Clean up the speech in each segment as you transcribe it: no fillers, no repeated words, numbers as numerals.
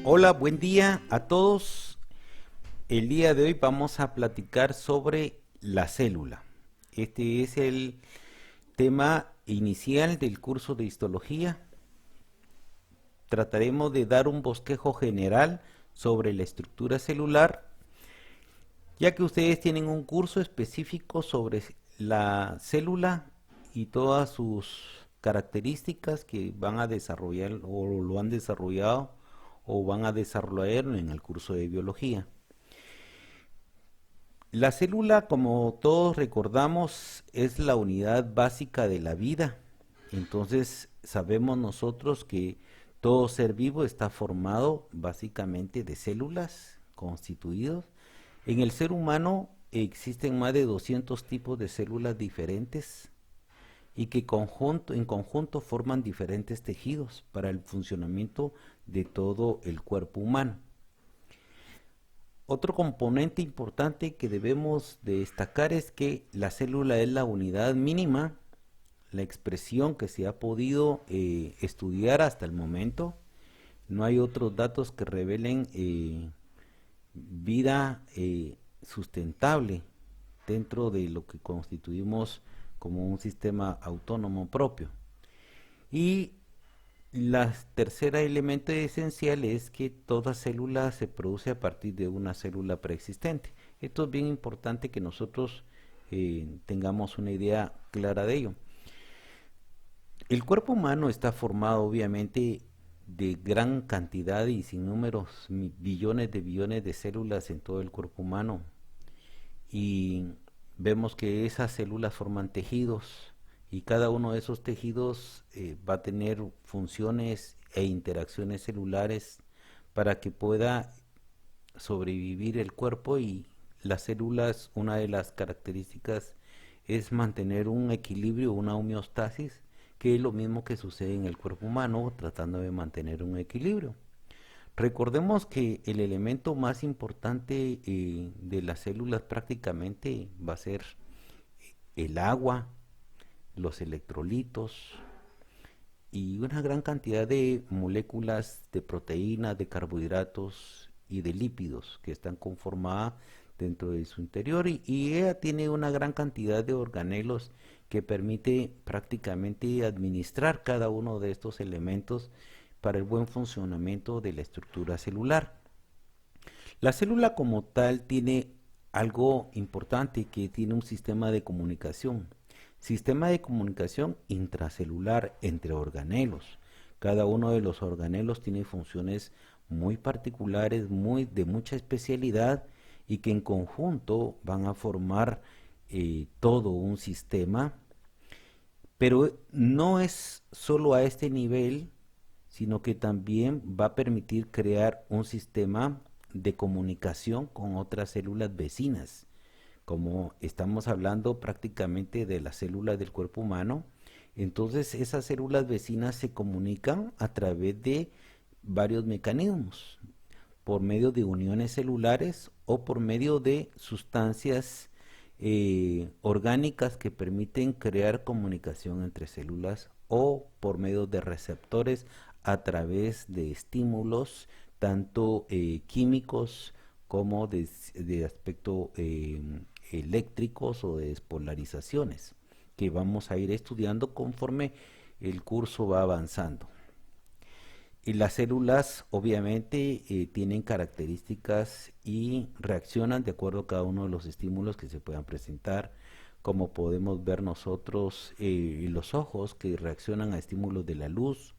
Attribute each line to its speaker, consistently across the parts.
Speaker 1: Hola, buen día a todos. El día de hoy vamos a platicar sobre la célula. Este es el tema inicial del curso de histología. Trataremos de dar un bosquejo general sobre la estructura celular, ya que ustedes tienen un curso específico sobre la célula y todas sus características que van a desarrollar o lo han desarrollado o van a desarrollar en el curso de biología. La célula, como todos recordamos, es la unidad básica de la vida. Entonces sabemos nosotros que todo ser vivo está formado básicamente de células constituidos. En el ser humano existen más de 200 tipos de células diferentes y que en conjunto forman diferentes tejidos para el funcionamiento de todo el cuerpo humano. Otro componente importante que debemos de destacar es que la célula es la unidad mínima, la expresión que se ha podido estudiar hasta el momento. No hay otros datos que revelen vida sustentable dentro de lo que constituimos como un sistema autónomo propio. Y la tercera elemento esencial es que toda célula se produce a partir de una célula preexistente. Esto es bien importante que nosotros tengamos una idea clara de ello. El cuerpo humano está formado obviamente de gran cantidad y sin números, billones de células en todo el cuerpo humano. Y vemos que esas células forman tejidos y cada uno de esos tejidos va a tener funciones e interacciones celulares para que pueda sobrevivir el cuerpo. Y las células, una de las características es mantener un equilibrio, una homeostasis, que es lo mismo que sucede en el cuerpo humano, tratando de mantener un equilibrio. Recordemos que el elemento más importante de las células prácticamente va a ser el agua, los electrolitos y una gran cantidad de moléculas de proteínas, de carbohidratos y de lípidos que están conformadas dentro de su interior, y ella tiene una gran cantidad de organelos que permite prácticamente administrar cada uno de estos elementos para el buen funcionamiento de la estructura celular. La célula como tal tiene algo importante, que tiene un sistema de comunicación intracelular entre organelos. Cada uno de los organelos tiene funciones muy particulares, de mucha especialidad, y que en conjunto van a formar todo un sistema. Pero no es solo a este nivel, sino que también va a permitir crear un sistema de comunicación con otras células vecinas. Como estamos hablando prácticamente de las células del cuerpo humano, entonces esas células vecinas se comunican a través de varios mecanismos, por medio de uniones celulares o por medio de sustancias orgánicas que permiten crear comunicación entre células, o por medio de receptores a través de estímulos tanto químicos como de aspecto eléctricos o de despolarizaciones, que vamos a ir estudiando conforme el curso va avanzando. Y las células obviamente tienen características y reaccionan de acuerdo a cada uno de los estímulos que se puedan presentar, como podemos ver nosotros, los ojos que reaccionan a estímulos de la luz,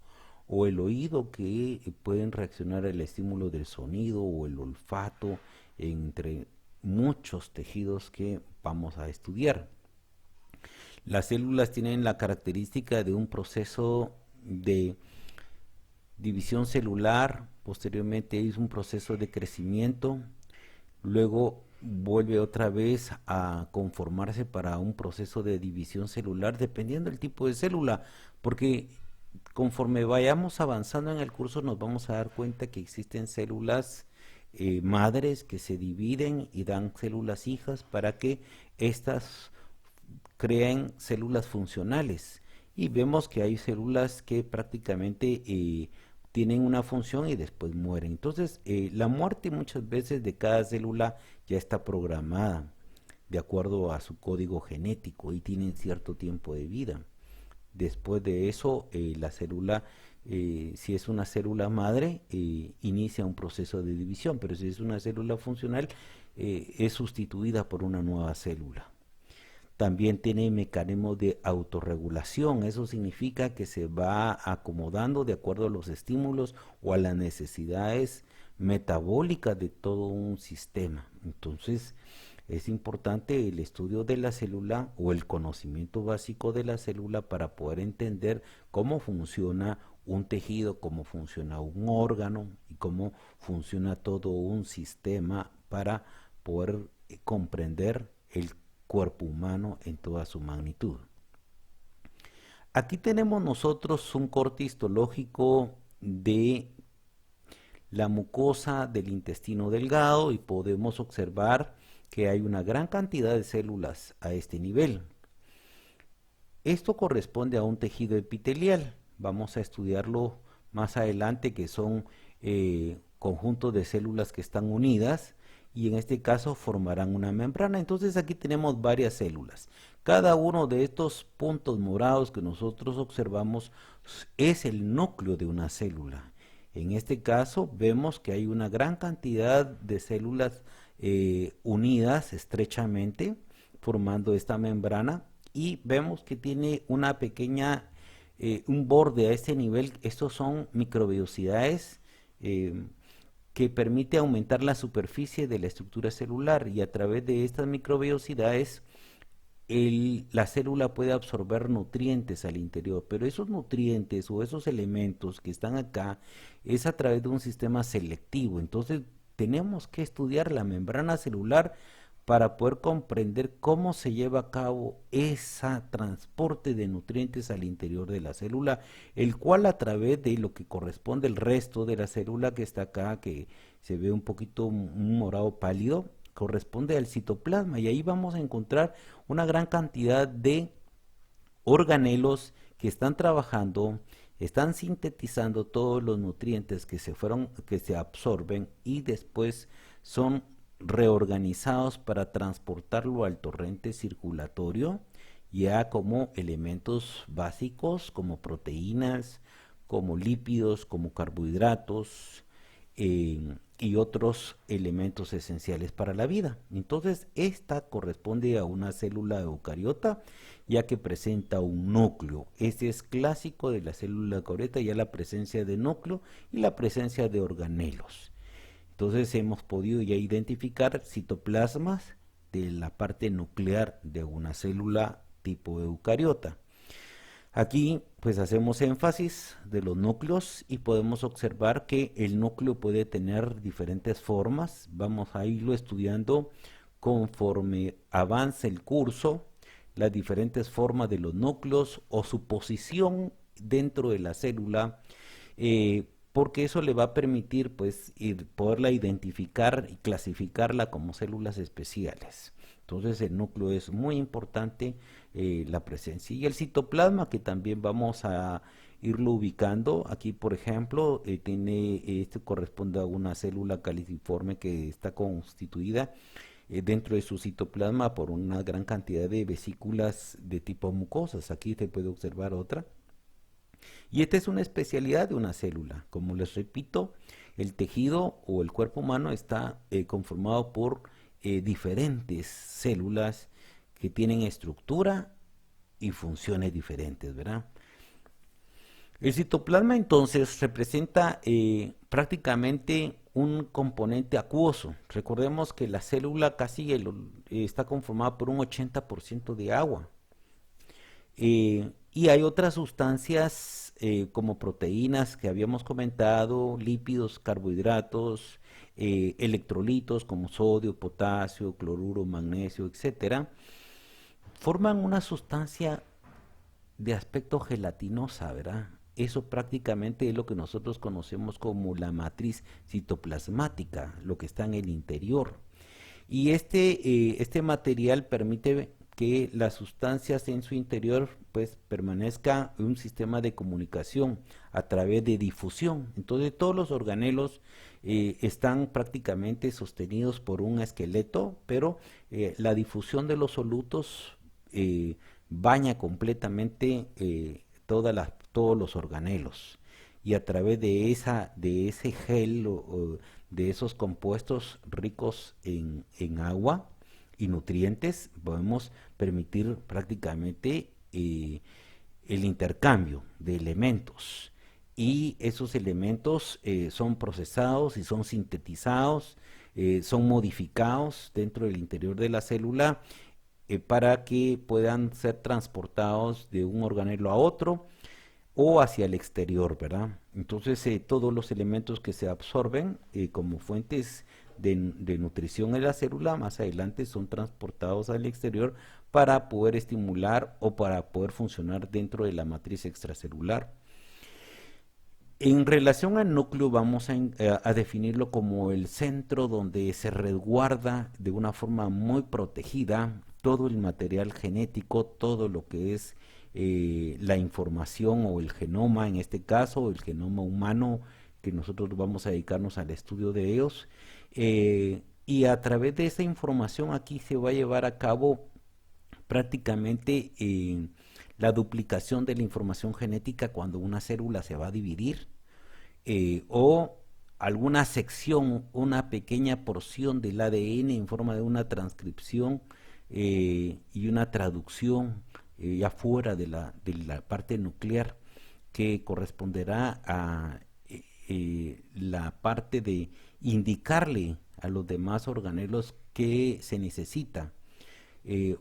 Speaker 1: o el oído que pueden reaccionar al estímulo del sonido, o el olfato, entre muchos tejidos que vamos a estudiar. Las células tienen la característica de un proceso de división celular, posteriormente es un proceso de crecimiento, luego vuelve otra vez a conformarse para un proceso de división celular, dependiendo del tipo de célula, porque conforme vayamos avanzando en el curso nos vamos a dar cuenta que existen células madres que se dividen y dan células hijas para que éstas creen células funcionales, y vemos que hay células que prácticamente tienen una función y después mueren. Entonces, la muerte muchas veces de cada célula ya está programada de acuerdo a su código genético y tienen cierto tiempo de vida. Después de eso, la célula, si es una célula madre, inicia un proceso de división, pero si es una célula funcional, es sustituida por una nueva célula. También tiene mecanismos de autorregulación, eso significa que se va acomodando de acuerdo a los estímulos o a las necesidades metabólicas de todo un sistema. Entonces, es importante el estudio de la célula o el conocimiento básico de la célula para poder entender cómo funciona un tejido, cómo funciona un órgano y cómo funciona todo un sistema para poder comprender el cuerpo humano en toda su magnitud. Aquí tenemos nosotros un corte histológico de la mucosa del intestino delgado y podemos observar que hay una gran cantidad de células a este nivel. Esto corresponde a un tejido epitelial. Vamos a estudiarlo más adelante, que son conjuntos de células que están unidas y en este caso formarán una membrana. Entonces aquí tenemos varias células. Cada uno de estos puntos morados que nosotros observamos es el núcleo de una célula. En este caso vemos que hay una gran cantidad de células unidas estrechamente formando esta membrana y vemos que tiene una pequeña, un borde a este nivel. Estos son microvellosidades que permite aumentar la superficie de la estructura celular y a través de estas microvellosidades la célula puede absorber nutrientes al interior, pero esos nutrientes o esos elementos que están acá es a través de un sistema selectivo. Entonces tenemos que estudiar la membrana celular para poder comprender cómo se lleva a cabo ese transporte de nutrientes al interior de la célula, el cual a través de lo que corresponde al resto de la célula que está acá, que se ve un poquito un morado pálido, corresponde al citoplasma, y ahí vamos a encontrar una gran cantidad de organelos que están trabajando, están sintetizando todos los nutrientes que se absorben y después son reorganizados para transportarlo al torrente circulatorio ya como elementos básicos, como proteínas, como lípidos, como carbohidratos, y otros elementos esenciales para la vida. Entonces, esta corresponde a una célula eucariota, ya que presenta un núcleo. Este es clásico de la célula eucariota, ya la presencia de núcleo y la presencia de organelos. Entonces, hemos podido ya identificar citoplasmas de la parte nuclear de una célula tipo eucariota. Aquí pues hacemos énfasis de los núcleos y podemos observar que el núcleo puede tener diferentes formas. Vamos a irlo estudiando conforme avance el curso, las diferentes formas de los núcleos o su posición dentro de la célula, porque eso le va a permitir pues poderla identificar y clasificarla como células especiales. Entonces el núcleo es muy importante, la presencia. Y el citoplasma, que también vamos a irlo ubicando. Aquí, por ejemplo, este corresponde a una célula caliciforme que está constituida dentro de su citoplasma por una gran cantidad de vesículas de tipo mucosas. Aquí se puede observar otra. Y esta es una especialidad de una célula. Como les repito, el tejido o el cuerpo humano está conformado por diferentes células que tienen estructura y funciones diferentes, ¿verdad? El citoplasma entonces representa prácticamente un componente acuoso. Recordemos que la célula casi está conformada por un 80% de agua. Y hay otras sustancias como proteínas que habíamos comentado, lípidos, carbohidratos, electrolitos como sodio, potasio, cloruro, magnesio, etcétera, forman una sustancia de aspecto gelatinosa, ¿verdad? Eso prácticamente es lo que nosotros conocemos como la matriz citoplasmática, lo que está en el interior. Y este material permite que las sustancias en su interior pues permanezca en un sistema de comunicación a través de difusión. Entonces todos los organelos están prácticamente sostenidos por un esqueleto, pero la difusión de los solutos baña completamente todos los organelos, y a través de ese gel o de esos compuestos ricos en agua y nutrientes podemos permitir prácticamente el intercambio de elementos, y esos elementos son procesados y son sintetizados, son modificados dentro del interior de la célula para que puedan ser transportados de un organelo a otro o hacia el exterior, ¿verdad? Entonces, todos los elementos que se absorben como fuentes de nutrición en la célula, más adelante son transportados al exterior para poder estimular o para poder funcionar dentro de la matriz extracelular. En relación al núcleo, vamos a definirlo como el centro donde se resguarda de una forma muy protegida todo el material genético, todo lo que es la información o el genoma, en este caso, el genoma humano, que nosotros vamos a dedicarnos al estudio de ellos. Y a través de esa información aquí se va a llevar a cabo prácticamente la duplicación de la información genética cuando una célula se va a dividir, o alguna sección, una pequeña porción del ADN en forma de una transcripción y una traducción ya fuera de la parte nuclear, que corresponderá a la parte de indicarle a los demás organelos qué se necesita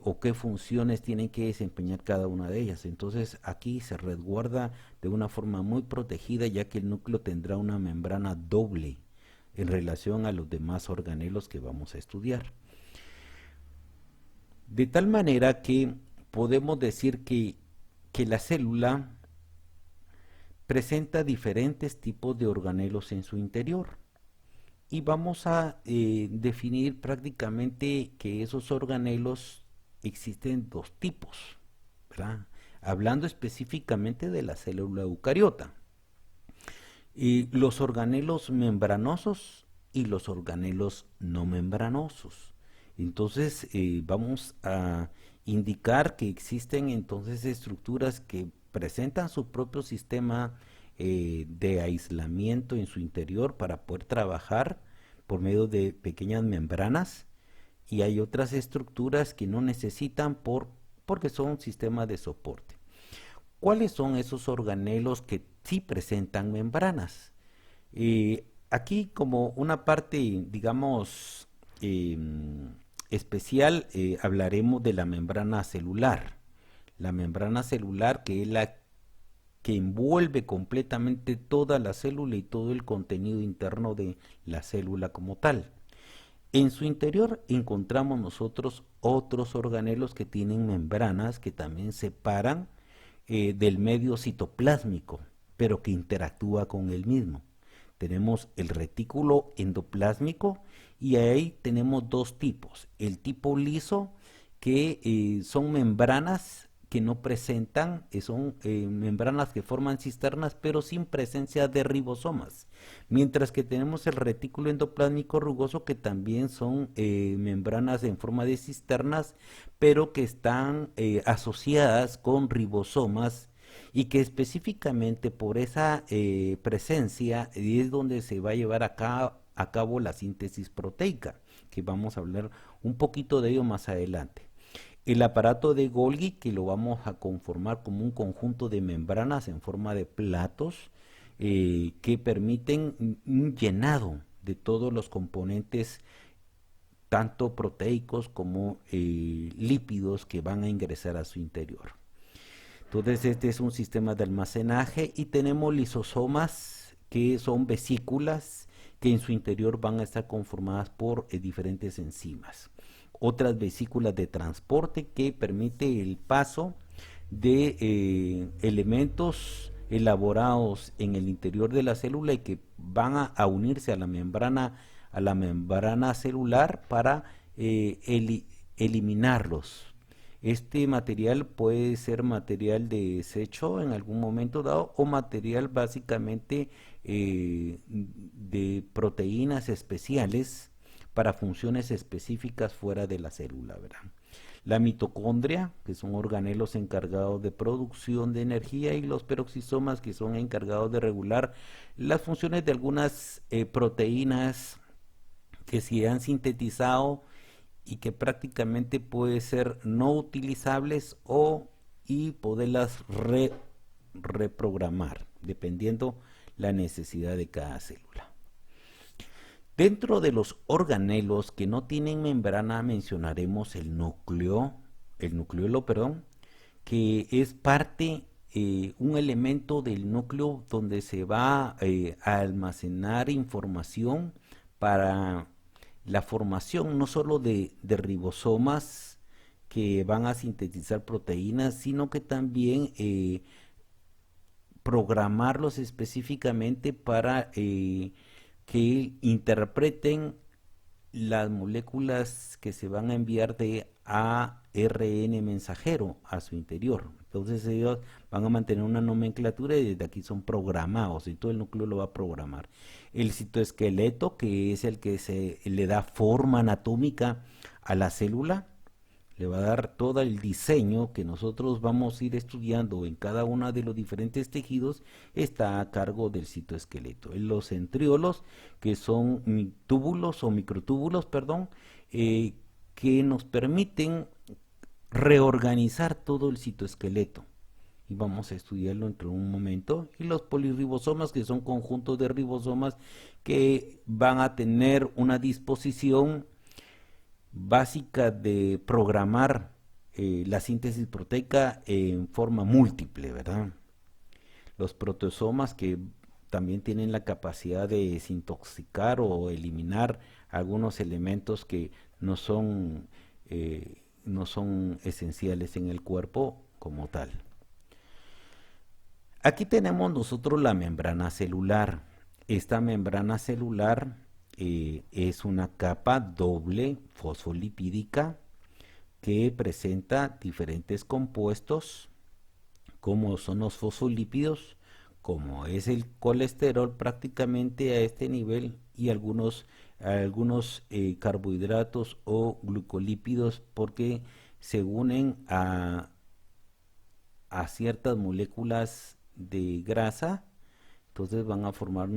Speaker 1: o qué funciones tienen que desempeñar cada una de ellas. Entonces aquí se resguarda de una forma muy protegida, ya que el núcleo tendrá una membrana doble en relación a los demás organelos que vamos a estudiar. De tal manera que podemos decir que la célula presenta diferentes tipos de organelos en su interior, y vamos a definir prácticamente que esos organelos existen dos tipos, ¿verdad? Hablando específicamente de la célula eucariota, los organelos membranosos y los organelos no membranosos. Entonces vamos a indicar que existen entonces estructuras que presentan su propio sistema de aislamiento en su interior para poder trabajar por medio de pequeñas membranas, y hay otras estructuras que no necesitan porque son sistemas de soporte. ¿Cuáles son esos organelos que sí presentan membranas? Aquí, como una parte, digamos, especial, hablaremos de la membrana celular. La membrana celular, que es la que envuelve completamente toda la célula y todo el contenido interno de la célula como tal. En su interior encontramos nosotros otros organelos que tienen membranas que también separan del medio citoplásmico, pero que interactúa con el mismo. Tenemos el retículo endoplásmico, y ahí tenemos dos tipos. El tipo liso, que son membranas que no presentan, son membranas que forman cisternas, pero sin presencia de ribosomas. Mientras que tenemos el retículo endoplásmico rugoso, que también son membranas en forma de cisternas, pero que están asociadas con ribosomas, y que específicamente por esa presencia es donde se va a llevar a cabo la síntesis proteica, que vamos a hablar un poquito de ello más adelante. El aparato de Golgi, que lo vamos a conformar como un conjunto de membranas en forma de platos que permiten un llenado de todos los componentes, tanto proteicos como lípidos, que van a ingresar a su interior. Entonces este es un sistema de almacenaje, y tenemos lisosomas, que son vesículas que en su interior van a estar conformadas por diferentes enzimas. Otras vesículas de transporte que permite el paso de elementos elaborados en el interior de la célula y que van a unirse a la membrana celular para eliminarlos. Este material puede ser material de desecho en algún momento dado o material básicamente de proteínas especiales para funciones específicas fuera de la célula, ¿verdad? La mitocondria, que son organelos encargados de producción de energía, y los peroxisomas, que son encargados de regular las funciones de algunas proteínas que se han sintetizado y que prácticamente puede ser no utilizables o y poderlas reprogramar dependiendo la necesidad de cada célula. Dentro de los organelos que no tienen membrana mencionaremos el nucleolo, perdón, que es parte, un elemento del núcleo donde se va a almacenar información para la formación no solo de ribosomas que van a sintetizar proteínas, sino que también programarlos específicamente para que interpreten las moléculas que se van a enviar de ARN mensajero a su interior. Entonces ellos van a mantener una nomenclatura y desde aquí son programados y todo el núcleo lo va a programar. El citoesqueleto, que es el que se le da forma anatómica a la célula, le va a dar todo el diseño que nosotros vamos a ir estudiando en cada uno de los diferentes tejidos, está a cargo del citoesqueleto. Los centriolos, que son túbulos o microtúbulos, perdón, que nos permiten reorganizar todo el citoesqueleto. Y vamos a estudiarlo entre un momento. Y los polirribosomas, que son conjuntos de ribosomas que van a tener una disposición básica de programar la síntesis proteica en forma múltiple, ¿verdad? Los proteosomas, que también tienen la capacidad de desintoxicar o eliminar algunos elementos que no son esenciales en el cuerpo como tal. Aquí tenemos nosotros la membrana celular. Esta membrana celular es una capa doble fosfolipídica que presenta diferentes compuestos, como son los fosfolípidos, como es el colesterol prácticamente a este nivel, y algunos carbohidratos o glucolípidos, porque se unen a ciertas moléculas de grasa. Entonces van a formar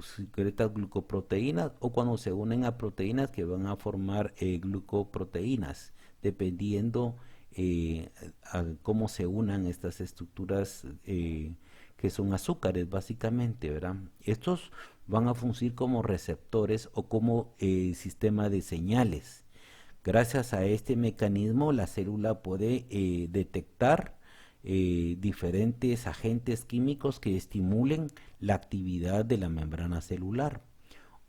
Speaker 1: secretas glucoproteínas, o cuando se unen a proteínas que van a formar glucoproteínas, dependiendo a cómo se unan estas estructuras que son azúcares básicamente, ¿verdad? Estos van a funcionar como receptores o como sistema de señales. Gracias a este mecanismo la célula puede detectar diferentes agentes químicos que estimulen la actividad de la membrana celular,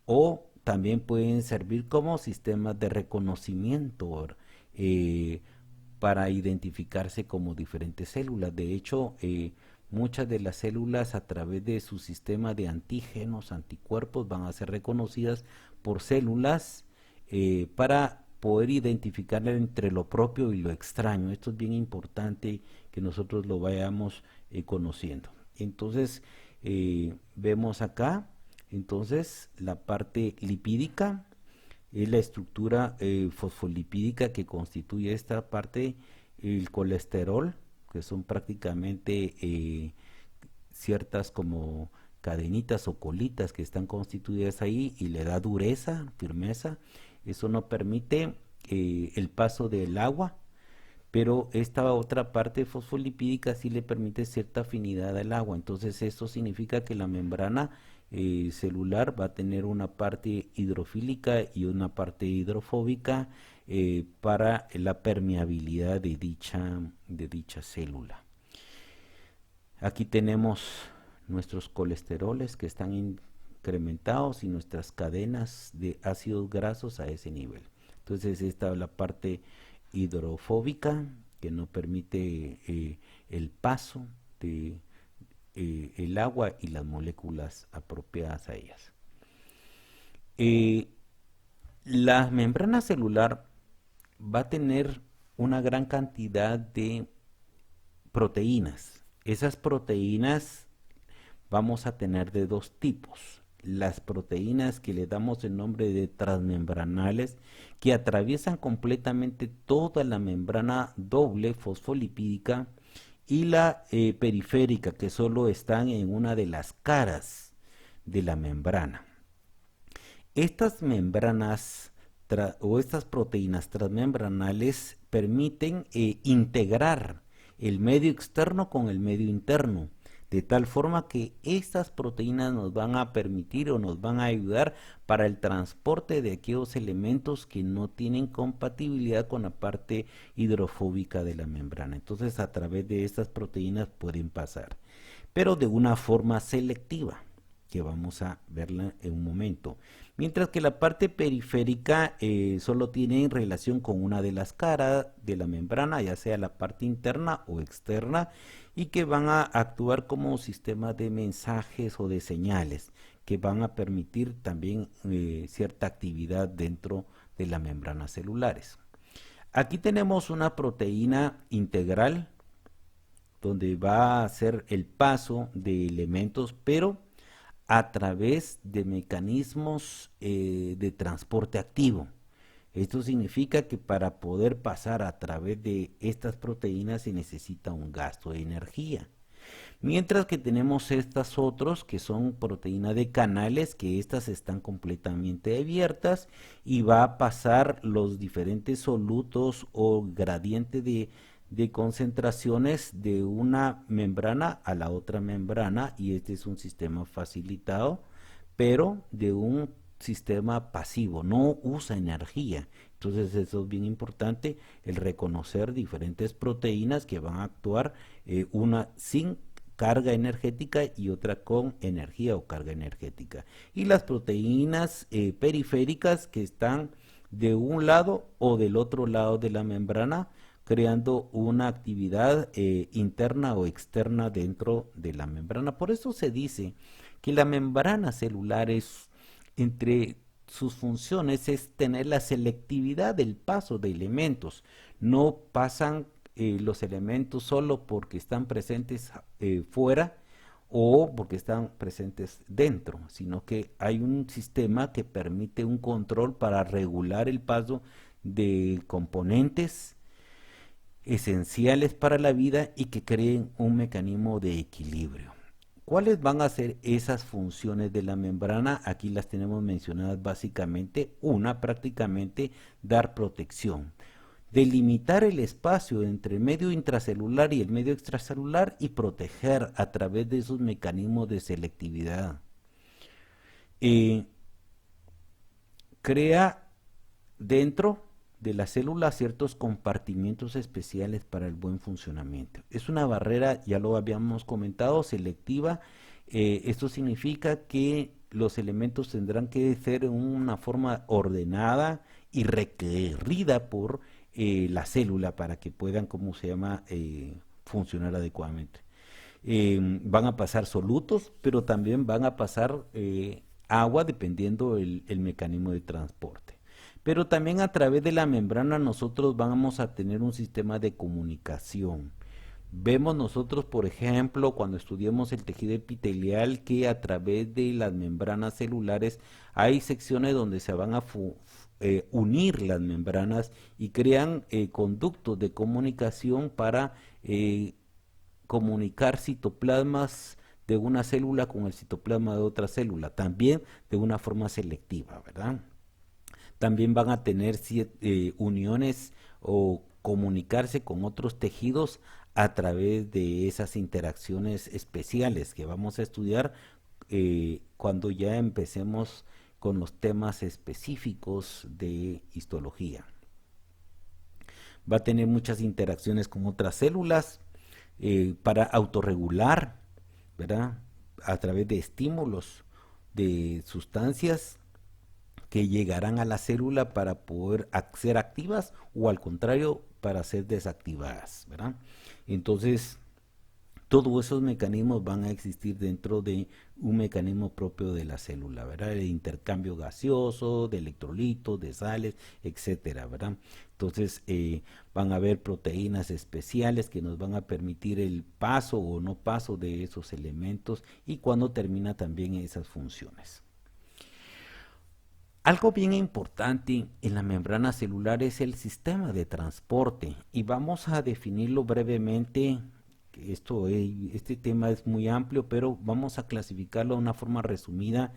Speaker 1: o también pueden servir como sistemas de reconocimiento para identificarse como diferentes células. De hecho, muchas de las células, a través de su sistema de antígenos, anticuerpos, van a ser reconocidas por células para poder identificar entre lo propio y lo extraño. Esto es bien importante que nosotros lo vayamos conociendo. Entonces, vemos acá, entonces, la parte lipídica es la estructura fosfolipídica que constituye esta parte, el colesterol, que son prácticamente ciertas como cadenitas o colitas que están constituidas ahí, y le da dureza, firmeza. Eso no permite el paso del agua, pero esta otra parte fosfolipídica sí le permite cierta afinidad al agua. Entonces esto significa que la membrana celular va a tener una parte hidrofílica y una parte hidrofóbica para la permeabilidad de dicha célula. Aquí tenemos nuestros colesteroles que están incrementados y nuestras cadenas de ácidos grasos a ese nivel. Entonces esta es la parte hidrofóbica, que no permite el paso de el agua y las moléculas apropiadas a ellas. La membrana celular va a tener una gran cantidad de proteínas. Esas proteínas vamos a tener de dos tipos. Las proteínas que le damos el nombre de transmembranales, que atraviesan completamente toda la membrana doble fosfolipídica, y la periférica, que solo están en una de las caras de la membrana. Estas membranas o estas proteínas transmembranales permiten integrar el medio externo con el medio interno, de tal forma que estas proteínas nos van a permitir o nos van a ayudar para el transporte de aquellos elementos que no tienen compatibilidad con la parte hidrofóbica de la membrana. Entonces, a través de estas proteínas pueden pasar, pero de una forma selectiva, que vamos a verla en un momento. Mientras que la parte periférica solo tiene relación con una de las caras de la membrana, ya sea la parte interna o externa, y que van a actuar como sistema de mensajes o de señales, que van a permitir también cierta actividad dentro de las membranas celulares. Aquí tenemos una proteína integral, donde va a ser el paso de elementos, pero a través de mecanismos de transporte activo. Esto significa que para poder pasar a través de estas proteínas se necesita un gasto de energía. Mientras que tenemos estas otros que son proteínas de canales, que estas están completamente abiertas y va a pasar los diferentes solutos o gradientes de concentraciones de una membrana a la otra membrana, y este es un sistema facilitado, pero de un sistema pasivo, no usa energía. Entonces eso es bien importante, el reconocer diferentes proteínas que van a actuar, una sin carga energética y otra con energía o carga energética. Y las proteínas periféricas, que están de un lado o del otro lado de la membrana, creando una actividad interna o externa dentro de la membrana. Por eso se dice que la membrana celular entre sus funciones es tener la selectividad del paso de elementos. No pasan los elementos solo porque están presentes fuera o porque están presentes dentro, sino que hay un sistema que permite un control para regular el paso de componentes esenciales para la vida y que creen un mecanismo de equilibrio. ¿Cuáles van a ser esas funciones de la membrana? Aquí las tenemos mencionadas básicamente. Una, prácticamente, dar protección, delimitar el espacio entre el medio intracelular y el medio extracelular y proteger a través de esos mecanismos de selectividad. Crea dentro de la célula ciertos compartimientos especiales para el buen funcionamiento. Es una barrera, ya lo habíamos comentado, selectiva. Esto significa que los elementos tendrán que ser en una forma ordenada y requerida por la célula para que puedan, ¿cómo se llama?, funcionar adecuadamente. Van a pasar solutos, pero también van a pasar agua, dependiendo el mecanismo de transporte. Pero también a través de la membrana nosotros vamos a tener un sistema de comunicación. Vemos nosotros, por ejemplo, cuando estudiamos el tejido epitelial, que a través de las membranas celulares hay secciones donde se van a unir las membranas y crean conductos de comunicación para comunicar citoplasmas de una célula con el citoplasma de otra célula, también de una forma selectiva, ¿verdad? También van a tener uniones o comunicarse con otros tejidos a través de esas interacciones especiales que vamos a estudiar cuando ya empecemos con los temas específicos de histología. Va a tener muchas interacciones con otras células para autorregular, ¿verdad?, a través de estímulos de sustancias que llegarán a la célula para poder ser activas o al contrario para ser desactivadas, ¿verdad? Entonces todos esos mecanismos van a existir dentro de un mecanismo propio de la célula, ¿verdad? El intercambio gaseoso, de electrolitos, de sales, etcétera, ¿verdad? Entonces van a haber proteínas especiales que nos van a permitir el paso o no paso de esos elementos y cuando termina también esas funciones. Algo bien importante en la membrana celular es el sistema de transporte y vamos a definirlo brevemente. Este tema es muy amplio, pero vamos a clasificarlo de una forma resumida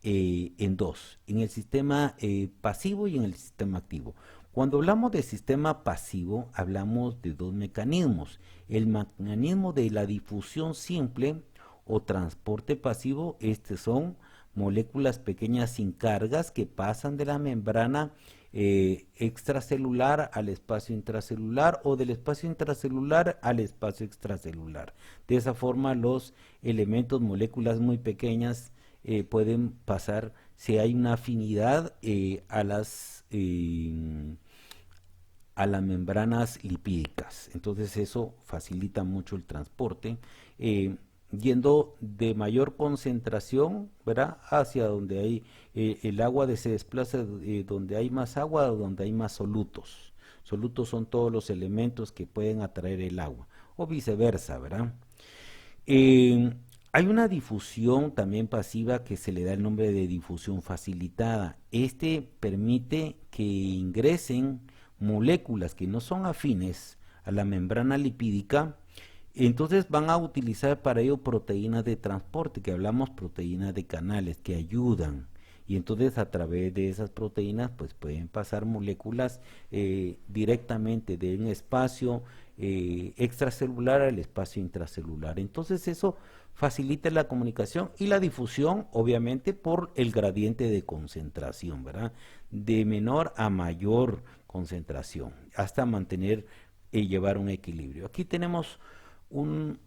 Speaker 1: en dos, en el sistema pasivo y en el sistema activo. Cuando hablamos de sistema pasivo, hablamos de dos mecanismos. El mecanismo de la difusión simple o transporte pasivo, son moléculas pequeñas sin cargas que pasan de la membrana extracelular al espacio intracelular o del espacio intracelular al espacio extracelular. De esa forma los elementos, moléculas muy pequeñas pueden pasar, si hay una afinidad a las membranas lipídicas. Entonces eso facilita mucho el transporte. Yendo de mayor concentración, ¿verdad? Hacia donde hay el agua se desplaza donde hay más agua o donde hay más solutos. Solutos son todos los elementos que pueden atraer el agua o viceversa, ¿verdad? Eh, Hay una difusión también pasiva que se le da el nombre de difusión facilitada. Permite que ingresen moléculas que no son afines a la membrana lipídica. Entonces van a utilizar para ello proteínas de transporte, que hablamos proteínas de canales, que ayudan. Y entonces a través de esas proteínas pues pueden pasar moléculas directamente de un espacio extracelular al espacio intracelular. Entonces eso facilita la comunicación y la difusión, obviamente por el gradiente de concentración, ¿verdad? De menor a mayor concentración, hasta mantener y llevar un equilibrio. Aquí tenemos un,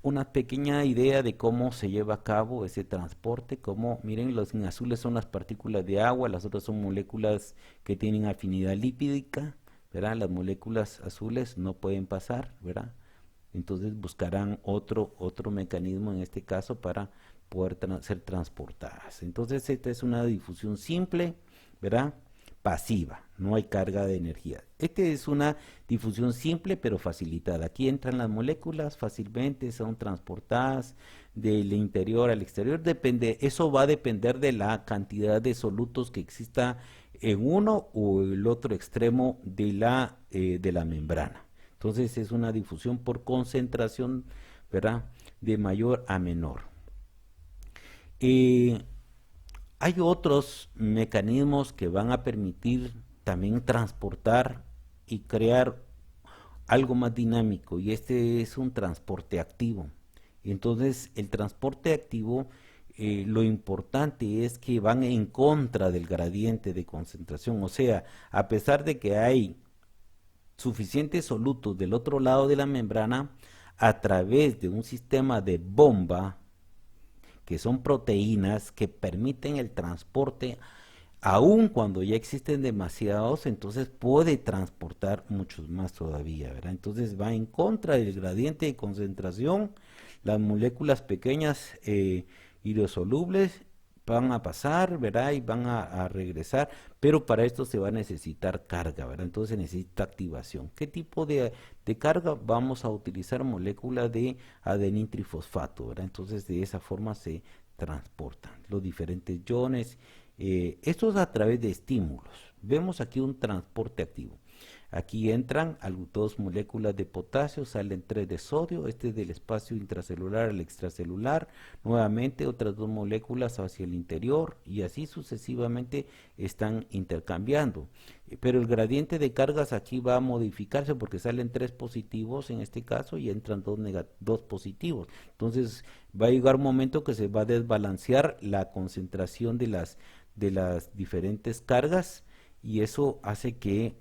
Speaker 1: una pequeña idea de cómo se lleva a cabo ese transporte. Como miren, los en azules son las partículas de agua, las otras son moléculas que tienen afinidad lipídica, ¿verdad? Las moléculas azules no pueden pasar, ¿verdad? Entonces buscarán otro mecanismo en este caso para poder ser transportadas. Entonces esta es una difusión simple, ¿verdad? Pasiva, no hay carga de energía. Esta es una difusión simple pero facilitada. Aquí entran las moléculas fácilmente, son transportadas del interior al exterior. Eso va a depender de la cantidad de solutos que exista en uno o el otro extremo de la membrana. Entonces es una difusión por concentración, ¿verdad? De mayor a menor. Hay otros mecanismos que van a permitir también transportar y crear algo más dinámico, y este es un transporte activo. Entonces el transporte activo, lo importante es que van en contra del gradiente de concentración, o sea, a pesar de que hay suficientes solutos del otro lado de la membrana, a través de un sistema de bomba, que son proteínas que permiten el transporte, aun cuando ya existen demasiados, entonces puede transportar muchos más todavía, ¿verdad? Entonces va en contra del gradiente de concentración. Las moléculas pequeñas hidrosolubles van a pasar, ¿verdad? Y van a regresar, pero para esto se va a necesitar carga, ¿verdad? Entonces se necesita activación. ¿Qué tipo de carga? Vamos a utilizar moléculas de adenintrifosfato, ¿verdad? Entonces de esa forma se transportan los diferentes iones. Esto es a través de estímulos. Vemos aquí un transporte activo. Aquí entran dos moléculas de potasio, salen 3 de sodio, este es del espacio intracelular al extracelular, nuevamente otras 2 moléculas hacia el interior y así sucesivamente están intercambiando. Pero el gradiente de cargas aquí va a modificarse porque salen 3 positivos en este caso y entran 2 positivos. Entonces va a llegar un momento que se va a desbalancear la concentración de las diferentes cargas y eso hace que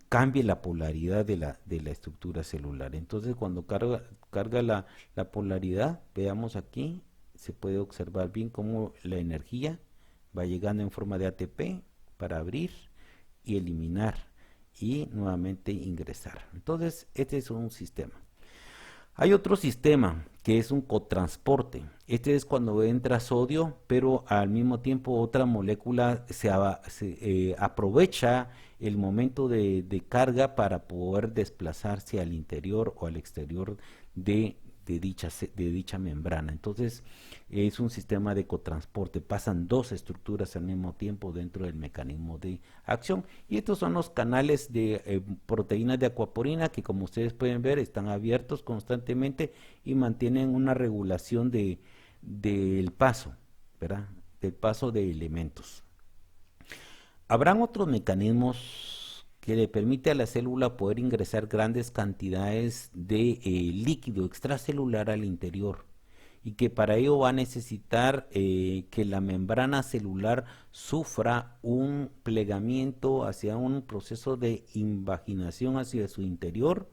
Speaker 1: cambie la polaridad de la estructura celular. Entonces cuando carga la polaridad, veamos aquí, se puede observar bien cómo la energía va llegando en forma de ATP para abrir y eliminar. y nuevamente ingresar. Entonces, este es un sistema. Hay otro sistema que es un cotransporte. Este es cuando entra sodio, pero al mismo tiempo otra molécula se aprovecha el momento de carga para poder desplazarse al interior o al exterior de dicha membrana. Entonces es un sistema de cotransporte, pasan dos estructuras al mismo tiempo dentro del mecanismo de acción, y estos son los canales de proteínas de acuaporina que, como ustedes pueden ver, están abiertos constantemente y mantienen una regulación del paso, ¿verdad? Del paso de elementos. Habrán otros mecanismos que le permite a la célula poder ingresar grandes cantidades de líquido extracelular al interior, y que para ello va a necesitar que la membrana celular sufra un plegamiento hacia un proceso de invaginación hacia su interior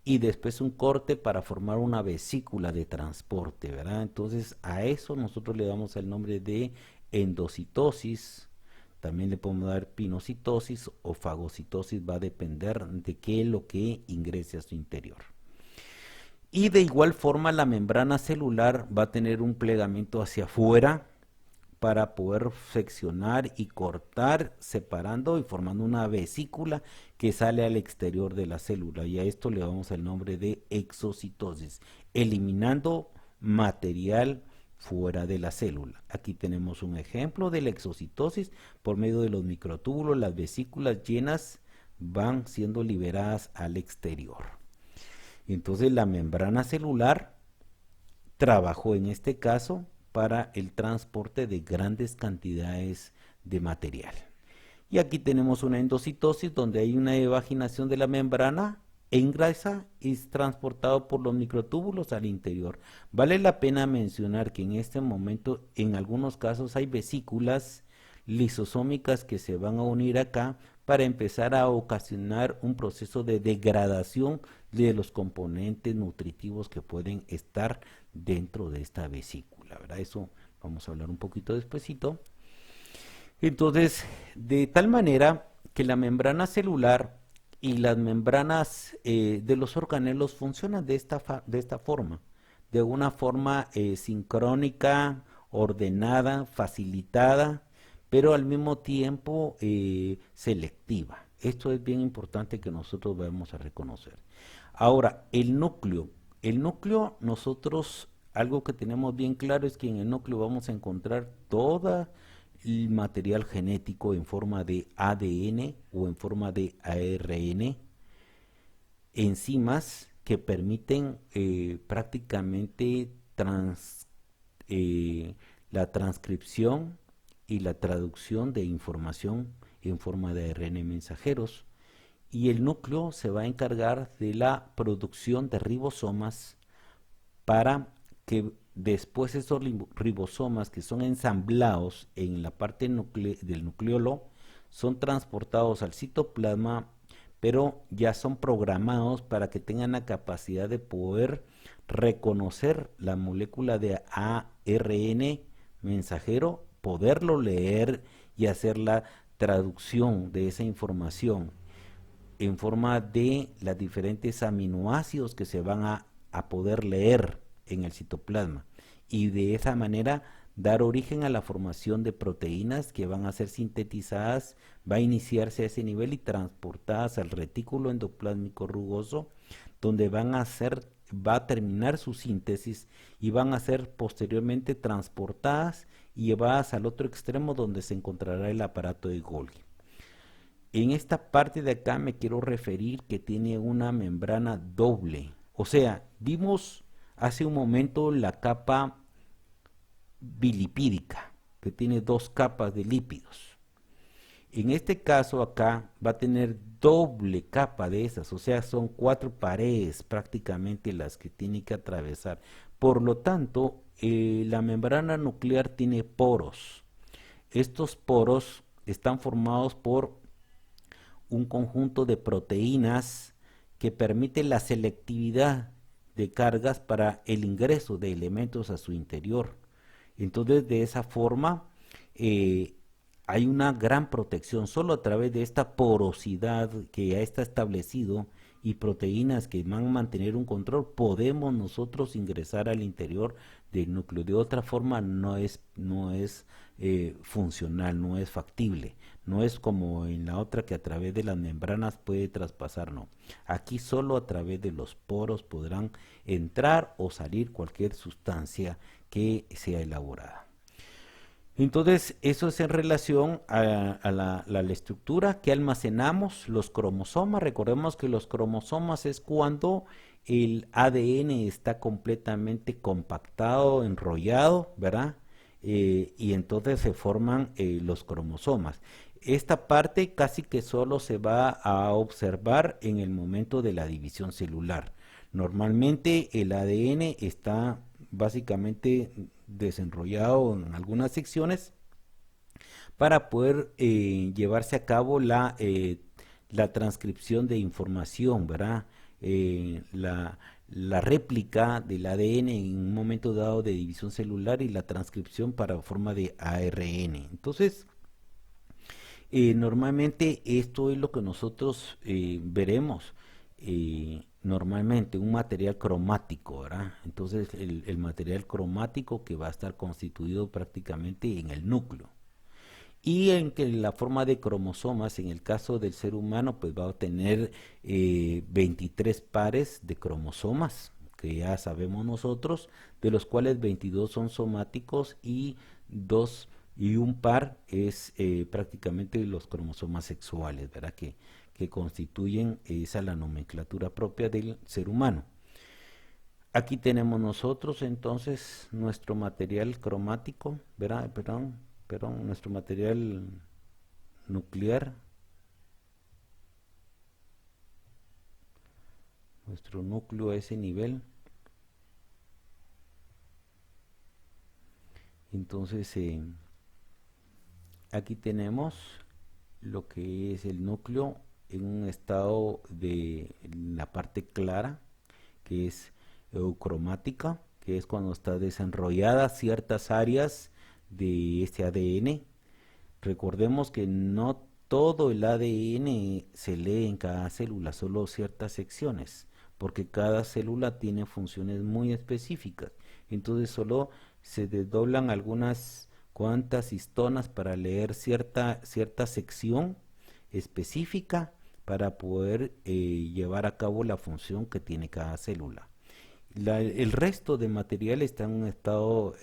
Speaker 1: y después un corte para formar una vesícula de transporte, ¿verdad? Entonces a eso nosotros le damos el nombre de endocitosis. También le podemos dar pinocitosis o fagocitosis, va a depender de qué es lo que ingrese a su interior. Y de igual forma la membrana celular va a tener un plegamiento hacia afuera para poder seccionar y cortar, separando y formando una vesícula que sale al exterior de la célula, y a esto le damos el nombre de exocitosis, eliminando material fuera de la célula. Aquí tenemos un ejemplo de la exocitosis. Por medio de los microtúbulos, las vesículas llenas van siendo liberadas al exterior. Entonces la membrana celular trabajó en este caso para el transporte de grandes cantidades de material. Y aquí tenemos una endocitosis donde hay una evaginación de la membrana, engrasa y es transportado por los microtúbulos al interior. Vale la pena mencionar que en este momento en algunos casos hay vesículas lisosómicas que se van a unir acá para empezar a ocasionar un proceso de degradación de los componentes nutritivos que pueden estar dentro de esta vesícula, ¿verdad? Eso vamos a hablar un poquito despuesito. Entonces, de tal manera que la membrana celular y las membranas de los organelos funcionan de esta forma, de una forma sincrónica, ordenada, facilitada, pero al mismo tiempo selectiva. Esto es bien importante que nosotros vamos a reconocer. Ahora, el núcleo nosotros, algo que tenemos bien claro es que en el núcleo vamos a encontrar todo el material genético en forma de ADN o en forma de ARN, enzimas que permiten prácticamente la transcripción y la traducción de información en forma de ARN mensajeros, y el núcleo se va a encargar de la producción de ribosomas para que después esos ribosomas que son ensamblados en la parte del nucleolo son transportados al citoplasma, pero ya son programados para que tengan la capacidad de poder reconocer la molécula de ARN mensajero, poderlo leer y hacer la traducción de esa información en forma de los diferentes aminoácidos que se van a poder leer en el citoplasma, y de esa manera dar origen a la formación de proteínas que van a ser sintetizadas, va a iniciarse a ese nivel y transportadas al retículo endoplásmico rugoso, donde va a terminar su síntesis y van a ser posteriormente transportadas y llevadas al otro extremo donde se encontrará el aparato de Golgi. En esta parte de acá me quiero referir que tiene una membrana doble. O sea, vimos hace un momento la capa bilipídica, que tiene dos capas de lípidos. En este caso acá va a tener doble capa de esas, o sea, son 4 paredes prácticamente las que tiene que atravesar. Por lo tanto, la membrana nuclear tiene poros. Estos poros están formados por un conjunto de proteínas que permite la selectividad de cargas para el ingreso de elementos a su interior. Entonces, de esa forma, hay una gran protección. Solo a través de esta porosidad que ya está establecido y proteínas que van a mantener un control, podemos nosotros ingresar al interior del núcleo. De otra forma no es funcional, no es factible. No es como en la otra que a través de las membranas puede traspasar, no. Aquí solo a través de los poros podrán entrar o salir cualquier sustancia que sea elaborada. Entonces, eso es en relación a la estructura que almacenamos, los cromosomas. Recordemos que los cromosomas es cuando el ADN está completamente compactado, enrollado, ¿verdad? Y entonces se forman los cromosomas. Esta parte casi que solo se va a observar en el momento de la división celular. Normalmente el ADN está básicamente desenrollado en algunas secciones para poder llevarse a cabo la transcripción de información, ¿verdad? La réplica del ADN en un momento dado de división celular y la transcripción para forma de ARN. Entonces, normalmente esto es lo que nosotros veremos. Normalmente un material cromático, ¿verdad? Entonces el material cromático que va a estar constituido prácticamente en el núcleo. Y en que la forma de cromosomas, en el caso del ser humano, pues va a tener 23 pares de cromosomas, que ya sabemos nosotros, de los cuales 22 son somáticos y un par es prácticamente los cromosomas sexuales, ¿verdad? Que constituyen esa la nomenclatura propia del ser humano. Aquí tenemos nosotros entonces nuestro material cromático, ¿verdad? Perdón, nuestro material nuclear, nuestro núcleo a ese nivel. Entonces, aquí tenemos lo que es el núcleo en un estado de la parte clara, que es eucromática, que es cuando está desenrollada ciertas áreas de este ADN. Recordemos que no todo el ADN se lee en cada célula, solo ciertas secciones, porque cada célula tiene funciones muy específicas. Entonces solo se desdoblan algunas cuantas histonas para leer cierta sección específica para poder llevar a cabo la función que tiene cada célula. El resto de material está en un estado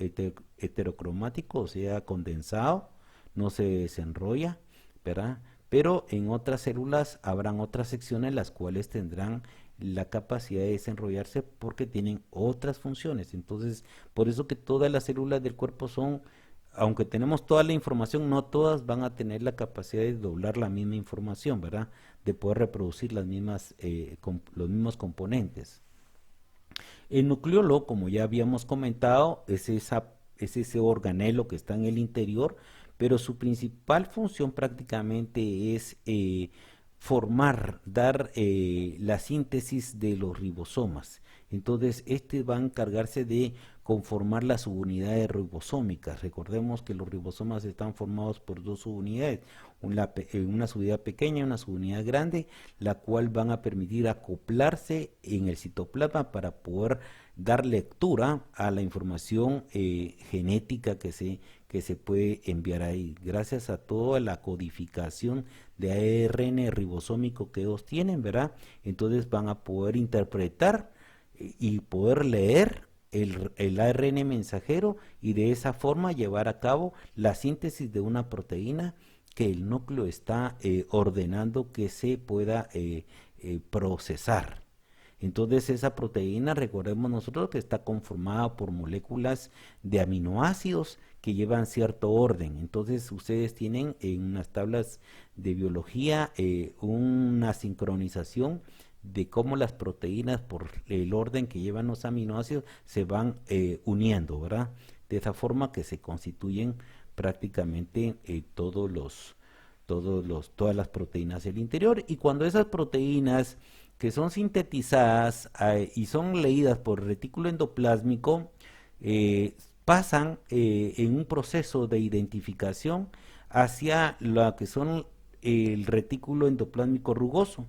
Speaker 1: heterocromático, o sea, condensado, no se desenrolla, ¿verdad? Pero en otras células habrán otras secciones las cuales tendrán la capacidad de desenrollarse porque tienen otras funciones. Entonces, por eso que todas las células del cuerpo son, aunque tenemos toda la información, no todas van a tener la capacidad de doblar la misma información, ¿verdad? De poder reproducir los mismos componentes. El nucleolo, como ya habíamos comentado, es ese organelo que está en el interior, pero su principal función prácticamente es dar la síntesis de los ribosomas. Entonces, este va a encargarse de conformar las subunidades ribosómicas. Recordemos que los ribosomas están formados por dos subunidades, una subunidad pequeña y una subunidad grande, la cual van a permitir acoplarse en el citoplasma para poder dar lectura a la información genética que se puede enviar ahí, gracias a toda la codificación de ARN ribosómico que ellos tienen, ¿verdad? Entonces van a poder interpretar y poder leer el ARN mensajero y de esa forma llevar a cabo la síntesis de una proteína que el núcleo está ordenando que se pueda procesar. Entonces esa proteína, recordemos nosotros que está conformada por moléculas de aminoácidos que llevan cierto orden. Entonces ustedes tienen en unas tablas de biología una sincronización de cómo las proteínas por el orden que llevan los aminoácidos se van uniendo, ¿verdad? De esa forma que se constituyen prácticamente todas las proteínas del interior. Y cuando esas proteínas que son sintetizadas y son leídas por el retículo endoplásmico, pasan en un proceso de identificación hacia lo que son el retículo endoplásmico rugoso,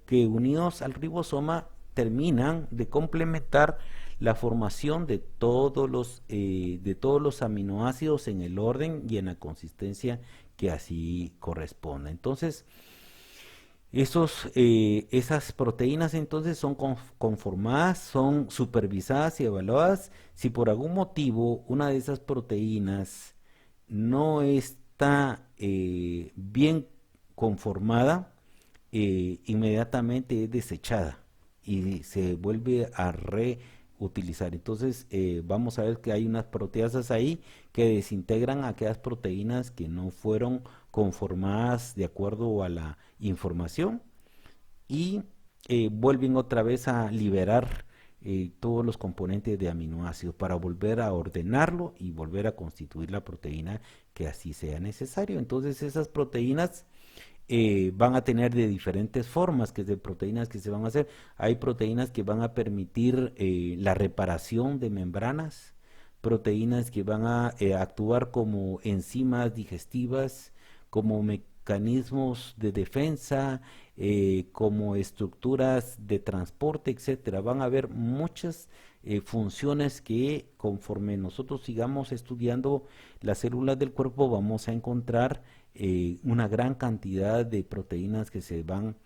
Speaker 1: que unidos al ribosoma terminan de complementar la formación de todos los aminoácidos en el orden y en la consistencia que así corresponda. Entonces, esas proteínas entonces son conformadas, son supervisadas y evaluadas. Si por algún motivo una de esas proteínas no está bien conformada, inmediatamente es desechada y se vuelve a reutilizar. Entonces vamos a ver que hay unas proteasas ahí que desintegran aquellas proteínas que no fueron conformadas de acuerdo a la información y vuelven otra vez a liberar todos los componentes de aminoácidos para volver a ordenarlo y volver a constituir la proteína que así sea necesario. Entonces esas proteínas van a tener de diferentes formas, que de proteínas que se van a hacer. Hay proteínas que van a permitir la reparación de membranas, proteínas que van a actuar como enzimas digestivas, como mecanismos de defensa, como estructuras de transporte, etcétera. Van a haber muchas funciones que conforme nosotros sigamos estudiando las células del cuerpo vamos a encontrar una gran cantidad de proteínas que se van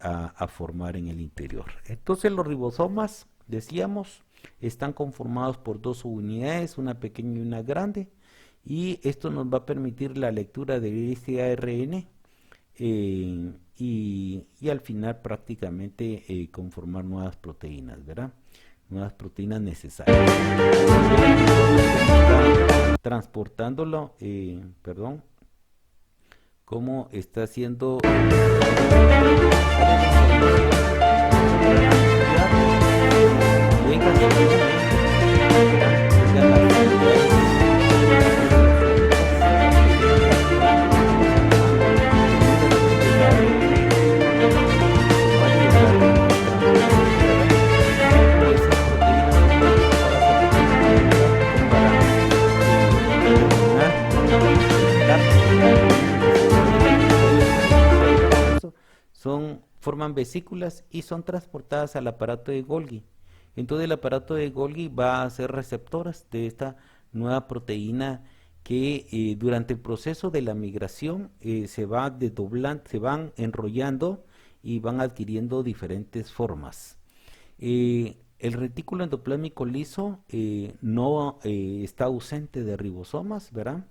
Speaker 1: a formar en el interior. Entonces los ribosomas, decíamos, están conformados por dos unidades, una pequeña y una grande, y esto nos va a permitir la lectura de este ARN y al final prácticamente conformar nuevas proteínas, ¿verdad? Nuevas proteínas necesarias. Transportándolo, perdón, cómo está haciendo forman vesículas y son transportadas al aparato de Golgi. Entonces el aparato de Golgi va a ser receptoras de esta nueva proteína que durante el proceso de la migración se va desdoblando, se van enrollando y van adquiriendo diferentes formas. El retículo endoplásmico liso no está ausente de ribosomas, ¿verdad?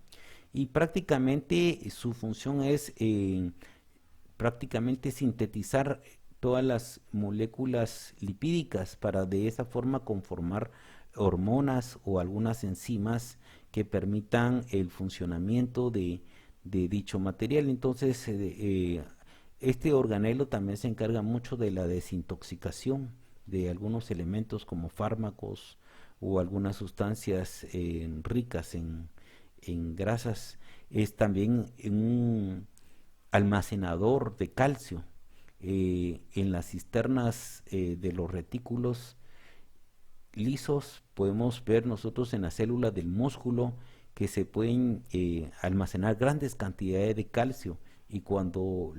Speaker 1: Y prácticamente su función es prácticamente sintetizar todas las moléculas lipídicas para de esa forma conformar hormonas o algunas enzimas que permitan el funcionamiento de dicho material. Entonces este organelo también se encarga mucho de la desintoxicación de algunos elementos como fármacos o algunas sustancias ricas en grasas. Es también un almacenador de calcio en las cisternas de los retículos lisos. Podemos ver nosotros en las células del músculo que se pueden almacenar grandes cantidades de calcio, y cuando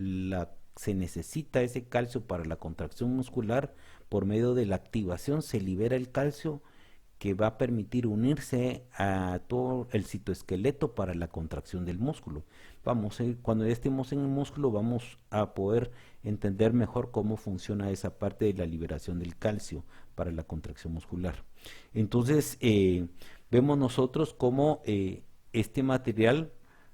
Speaker 1: se necesita ese calcio para la contracción muscular, por medio de la activación se libera el calcio que va a permitir unirse a todo el citoesqueleto para la contracción del músculo. Cuando ya estemos en el músculo vamos a poder entender mejor cómo funciona esa parte de la liberación del calcio para la contracción muscular. Entonces vemos nosotros cómo este material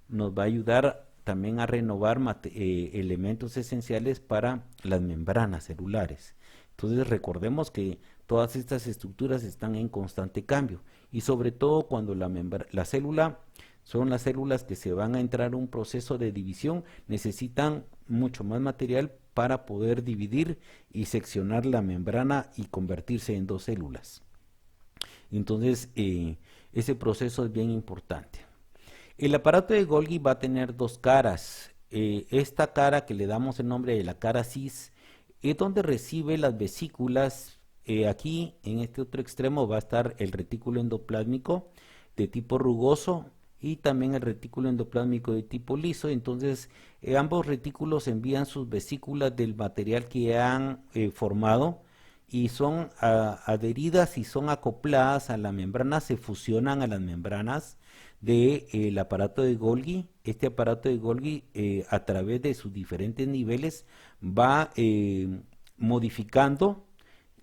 Speaker 1: nos va a ayudar también a renovar elementos esenciales para las membranas celulares. Entonces recordemos que todas estas estructuras están en constante cambio, y sobre todo cuando la célula son las células que se van a entrar en un proceso de división, necesitan mucho más material para poder dividir y seccionar la membrana y convertirse en dos células. Entonces ese proceso es bien importante. El aparato de Golgi va a tener dos caras. Esta cara que le damos el nombre de la cara cis es donde recibe las vesículas. Aquí en este otro extremo va a estar el retículo endoplásmico de tipo rugoso, y también el retículo endoplásmico de tipo liso. Entonces, ambos retículos envían sus vesículas del material que han formado y son adheridas y son acopladas a la membrana, se fusionan a las membranas del aparato de Golgi. Este aparato de Golgi, a través de sus diferentes niveles, va modificando,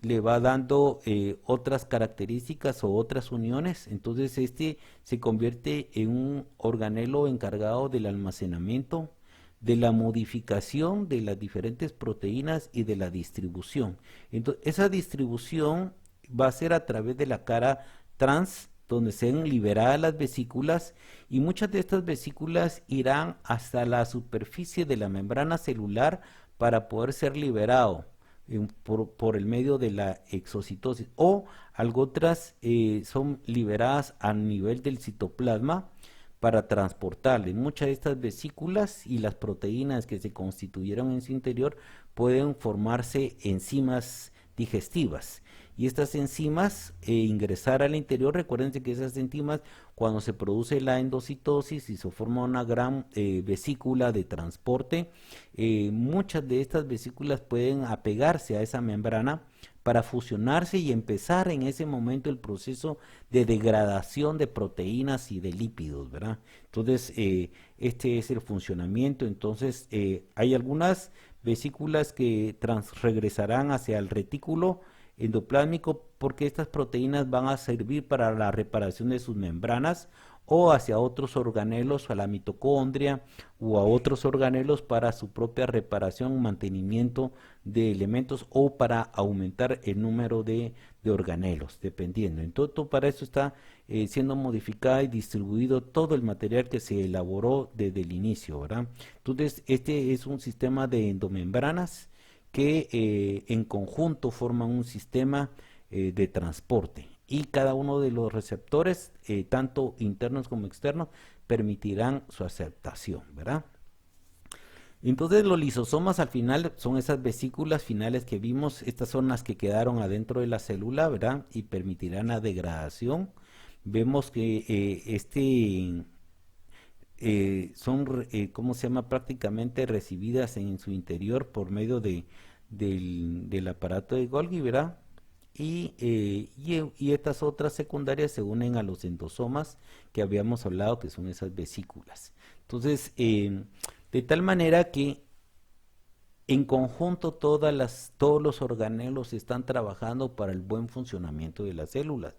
Speaker 1: le va dando otras características o otras uniones. Entonces este se convierte en un organelo encargado del almacenamiento, de la modificación de las diferentes proteínas y de la distribución. Entonces esa distribución va a ser a través de la cara trans, donde sean liberadas las vesículas, y muchas de estas vesículas irán hasta la superficie de la membrana celular para poder ser liberado por el medio de la exocitosis, o algo otras son liberadas a nivel del citoplasma para transportarle. Muchas de estas vesículas y las proteínas que se constituyeron en su interior pueden formarse enzimas digestivas, y estas enzimas ingresar al interior. Recuérdense que esas enzimas, cuando se produce la endocitosis y se forma una gran vesícula de transporte, muchas de estas vesículas pueden apegarse a esa membrana para fusionarse y empezar en ese momento el proceso de degradación de proteínas y de lípidos, ¿verdad? Entonces, este es el funcionamiento. Entonces, hay algunas vesículas que regresarán hacia el retículo endoplásmico, porque estas proteínas van a servir para la reparación de sus membranas, o hacia otros organelos, a la mitocondria o a otros organelos para su propia reparación, mantenimiento de elementos, o para aumentar el número de organelos, dependiendo. Entonces, para eso está siendo modificada y distribuido todo el material que se elaboró desde el inicio, ¿verdad? Entonces, este es un sistema de endomembranas que en conjunto forman un sistema de transporte, y cada uno de los receptores, tanto internos como externos, permitirán su aceptación, ¿verdad? Entonces los lisosomas al final son esas vesículas finales que vimos. Estas son las que quedaron adentro de la célula, ¿verdad? Y permitirán la degradación. Vemos que son, ¿cómo se llama? Prácticamente recibidas en su interior por medio del aparato de Golgi, ¿verdad? Y estas otras secundarias se unen a los endosomas que habíamos hablado, que son esas vesículas. Entonces, de tal manera que en conjunto todos los organelos están trabajando para el buen funcionamiento de las células.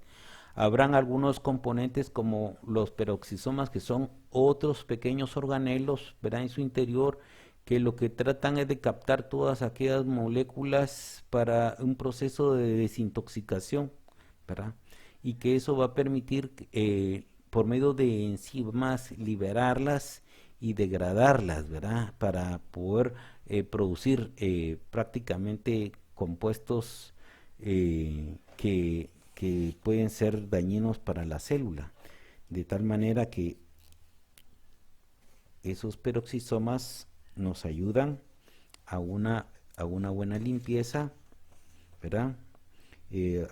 Speaker 1: Habrán algunos componentes como los peroxisomas, que son otros pequeños organelos, ¿verdad?, en su interior, que lo que tratan es de captar todas aquellas moléculas para un proceso de desintoxicación, ¿verdad? Y que eso va a permitir, por medio de enzimas, liberarlas y degradarlas, ¿verdad? Para poder producir prácticamente compuestos que pueden ser dañinos para la célula, de tal manera que esos peroxisomas nos ayudan a una buena limpieza, ¿verdad?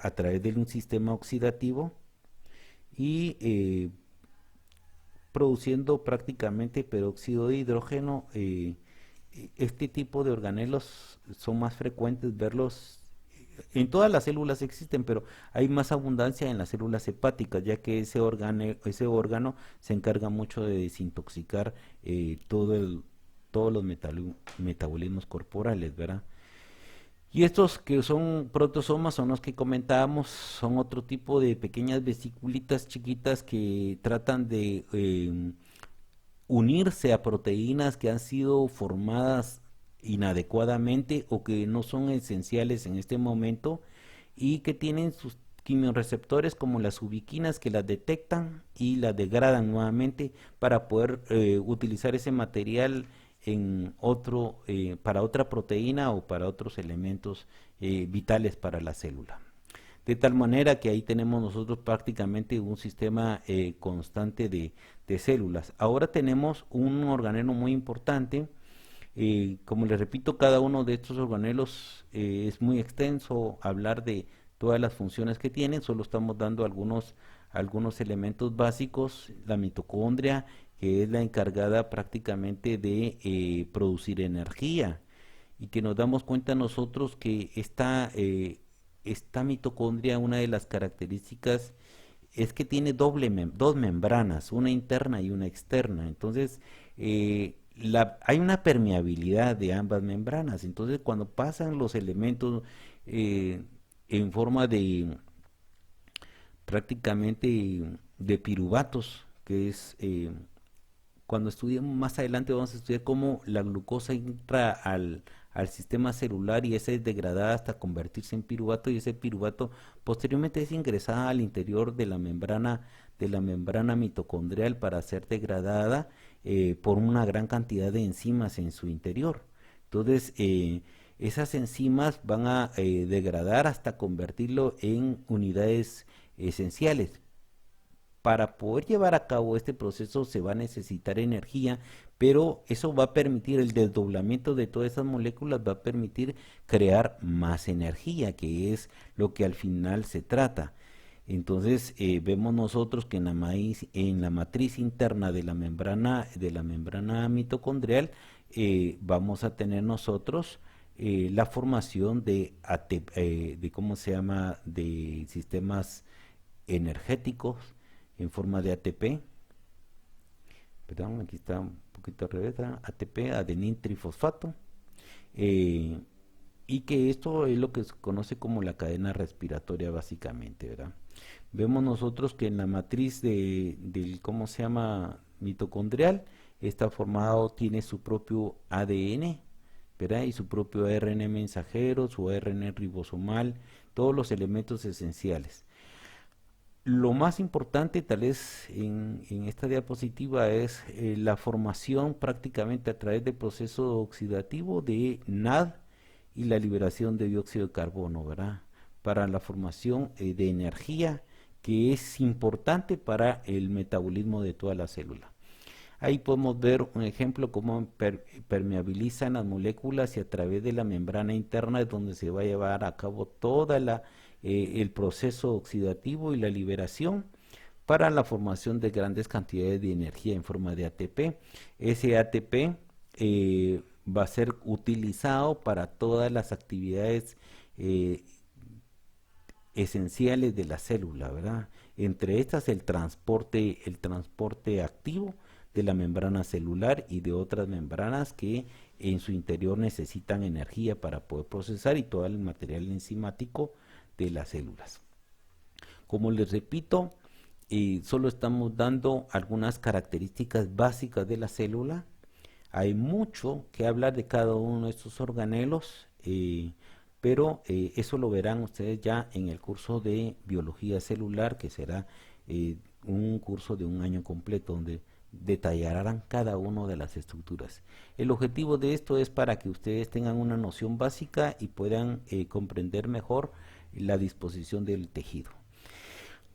Speaker 1: A través de un sistema oxidativo, y produciendo prácticamente peróxido de hidrógeno. Este tipo de organelos son más frecuentes verlos. En todas las células existen, pero hay más abundancia en las células hepáticas, ya que ese órgano se encarga mucho de desintoxicar todos los metabolismos corporales, ¿verdad? Y estos que son protozomas son los que comentábamos, son otro tipo de pequeñas vesiculitas chiquitas que tratan de unirse a proteínas que han sido formadas inadecuadamente o que no son esenciales en este momento, y que tienen sus quimiorreceptores como las ubiquinas, que las detectan y las degradan nuevamente para poder utilizar ese material para otra proteína o para otros elementos vitales para la célula. De tal manera que ahí tenemos nosotros prácticamente un sistema constante de células. Ahora tenemos un organelo muy importante. Como les repito, cada uno de estos organelos es muy extenso hablar de todas las funciones que tienen, solo estamos dando algunos elementos básicos. La mitocondria, que es la encargada prácticamente de producir energía, y que nos damos cuenta nosotros que esta mitocondria, una de las características es que tiene dos membranas, una interna y una externa. Entonces, hay una permeabilidad de ambas membranas. Entonces, cuando pasan los elementos eh, en forma de prácticamente de piruvatos, que es cuando estudiemos más adelante vamos a estudiar cómo la glucosa entra al sistema celular y esa es degradada hasta convertirse en piruvato, y ese piruvato posteriormente es ingresada al interior de la membrana mitocondrial para ser degradada por una gran cantidad de enzimas en su interior. Entonces, esas enzimas van a degradar hasta convertirlo en unidades esenciales. Para poder llevar a cabo este proceso se va a necesitar energía, pero eso va a permitir el desdoblamiento de todas esas moléculas, va a permitir crear más energía, que es lo que al final se trata. Entonces vemos nosotros que en la matriz interna de la membrana mitocondrial vamos a tener nosotros la formación de ¿cómo se llama? De sistemas energéticos en forma de ATP. Perdón, aquí está un poquito al revés, ¿verdad? ATP, adenín trifosfato, eh, y que esto es lo que se conoce como la cadena respiratoria básicamente, ¿verdad? Vemos nosotros que en la matriz del, ¿cómo se llama? Mitocondrial, está formado, tiene su propio ADN, ¿verdad? Y su propio ARN mensajero, su ARN ribosomal, todos los elementos esenciales. Lo más importante tal vez en esta diapositiva es la formación prácticamente a través del proceso oxidativo de NAD y la liberación de dióxido de carbono, ¿verdad? Para la formación de energía, que es importante para el metabolismo de toda la célula. Ahí podemos ver un ejemplo cómo permeabilizan las moléculas, y a través de la membrana interna es donde se va a llevar a cabo el proceso oxidativo y la liberación para la formación de grandes cantidades de energía en forma de ATP. Ese ATP va a ser utilizado para todas las actividades eh, esenciales de la célula, ¿verdad? Entre estas el transporte activo de la membrana celular y de otras membranas que en su interior necesitan energía para poder procesar, y todo el material enzimático de las células. Como les repito, solo estamos dando algunas características básicas de la célula. Hay mucho que hablar de cada uno de estos organelos, pero eso lo verán ustedes ya en el curso de biología celular, que será un curso de un año completo, donde detallarán cada una de las estructuras. El objetivo de esto es para que ustedes tengan una noción básica y puedan comprender mejor la disposición del tejido.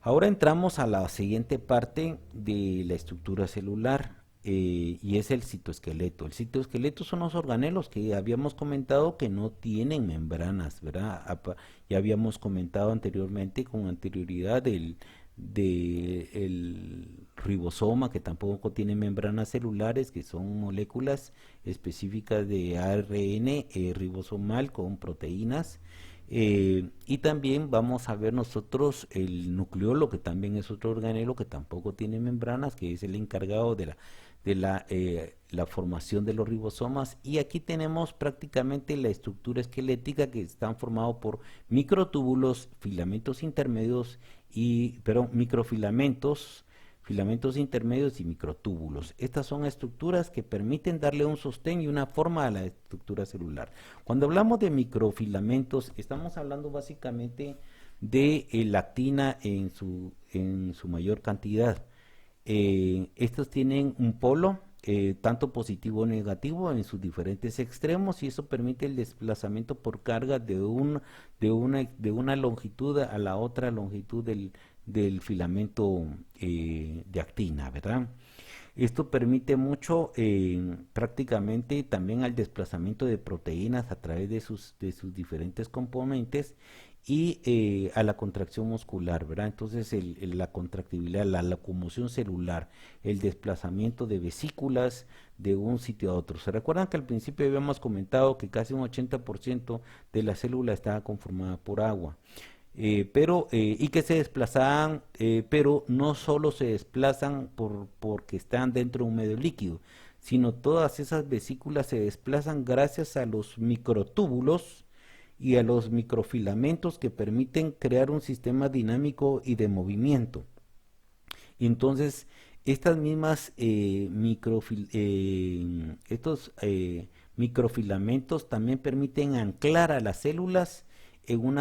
Speaker 1: Ahora entramos a la siguiente parte de la estructura celular, y es el citoesqueleto. El citoesqueleto son los organelos que habíamos comentado que no tienen membranas, ¿verdad? Ya habíamos comentado anteriormente, con anterioridad, el ribosoma, que tampoco tiene membranas celulares, que son moléculas específicas de ARN ribosomal con proteínas. Y también vamos a ver nosotros el nucleolo, que también es otro organelo que tampoco tiene membranas, que es el encargado la formación de los ribosomas. Y aquí tenemos prácticamente la estructura esquelética, que están formados por microtúbulos, filamentos intermedios microfilamentos, filamentos intermedios y microtúbulos. Estas son estructuras que permiten darle un sostén y una forma a la estructura celular. Cuando hablamos de microfilamentos, estamos hablando básicamente de la actina en su mayor cantidad. Estos tienen un polo, tanto positivo o negativo, en sus diferentes extremos, y eso permite el desplazamiento por carga de una longitud a la otra longitud del filamento de actina, ¿verdad? Esto permite mucho prácticamente también al desplazamiento de proteínas a través de sus diferentes componentes, y a la contracción muscular, ¿verdad? Entonces la contractibilidad, la locomoción celular, el desplazamiento de vesículas de un sitio a otro. ¿Se recuerdan que al principio habíamos comentado que casi un 80% de la célula estaba conformada por agua? Y que se desplazaban, pero no solo se desplazan porque están dentro de un medio líquido, sino todas esas vesículas se desplazan gracias a los microtúbulos y a los microfilamentos que permiten crear un sistema dinámico y de movimiento. Entonces, estas mismas microfilamentos también permiten anclar a las células en un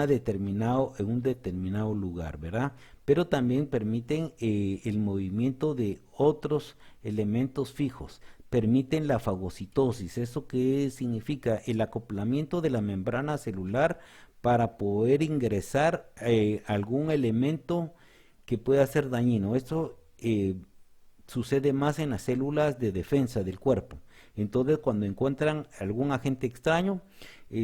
Speaker 1: determinado lugar, ¿verdad? Pero también permiten el movimiento de otros elementos fijos, permiten la fagocitosis. ¿Eso qué significa? El acoplamiento de la membrana celular para poder ingresar algún elemento que pueda ser dañino. Esto sucede más en las células de defensa del cuerpo. Entonces, cuando encuentran algún agente extraño,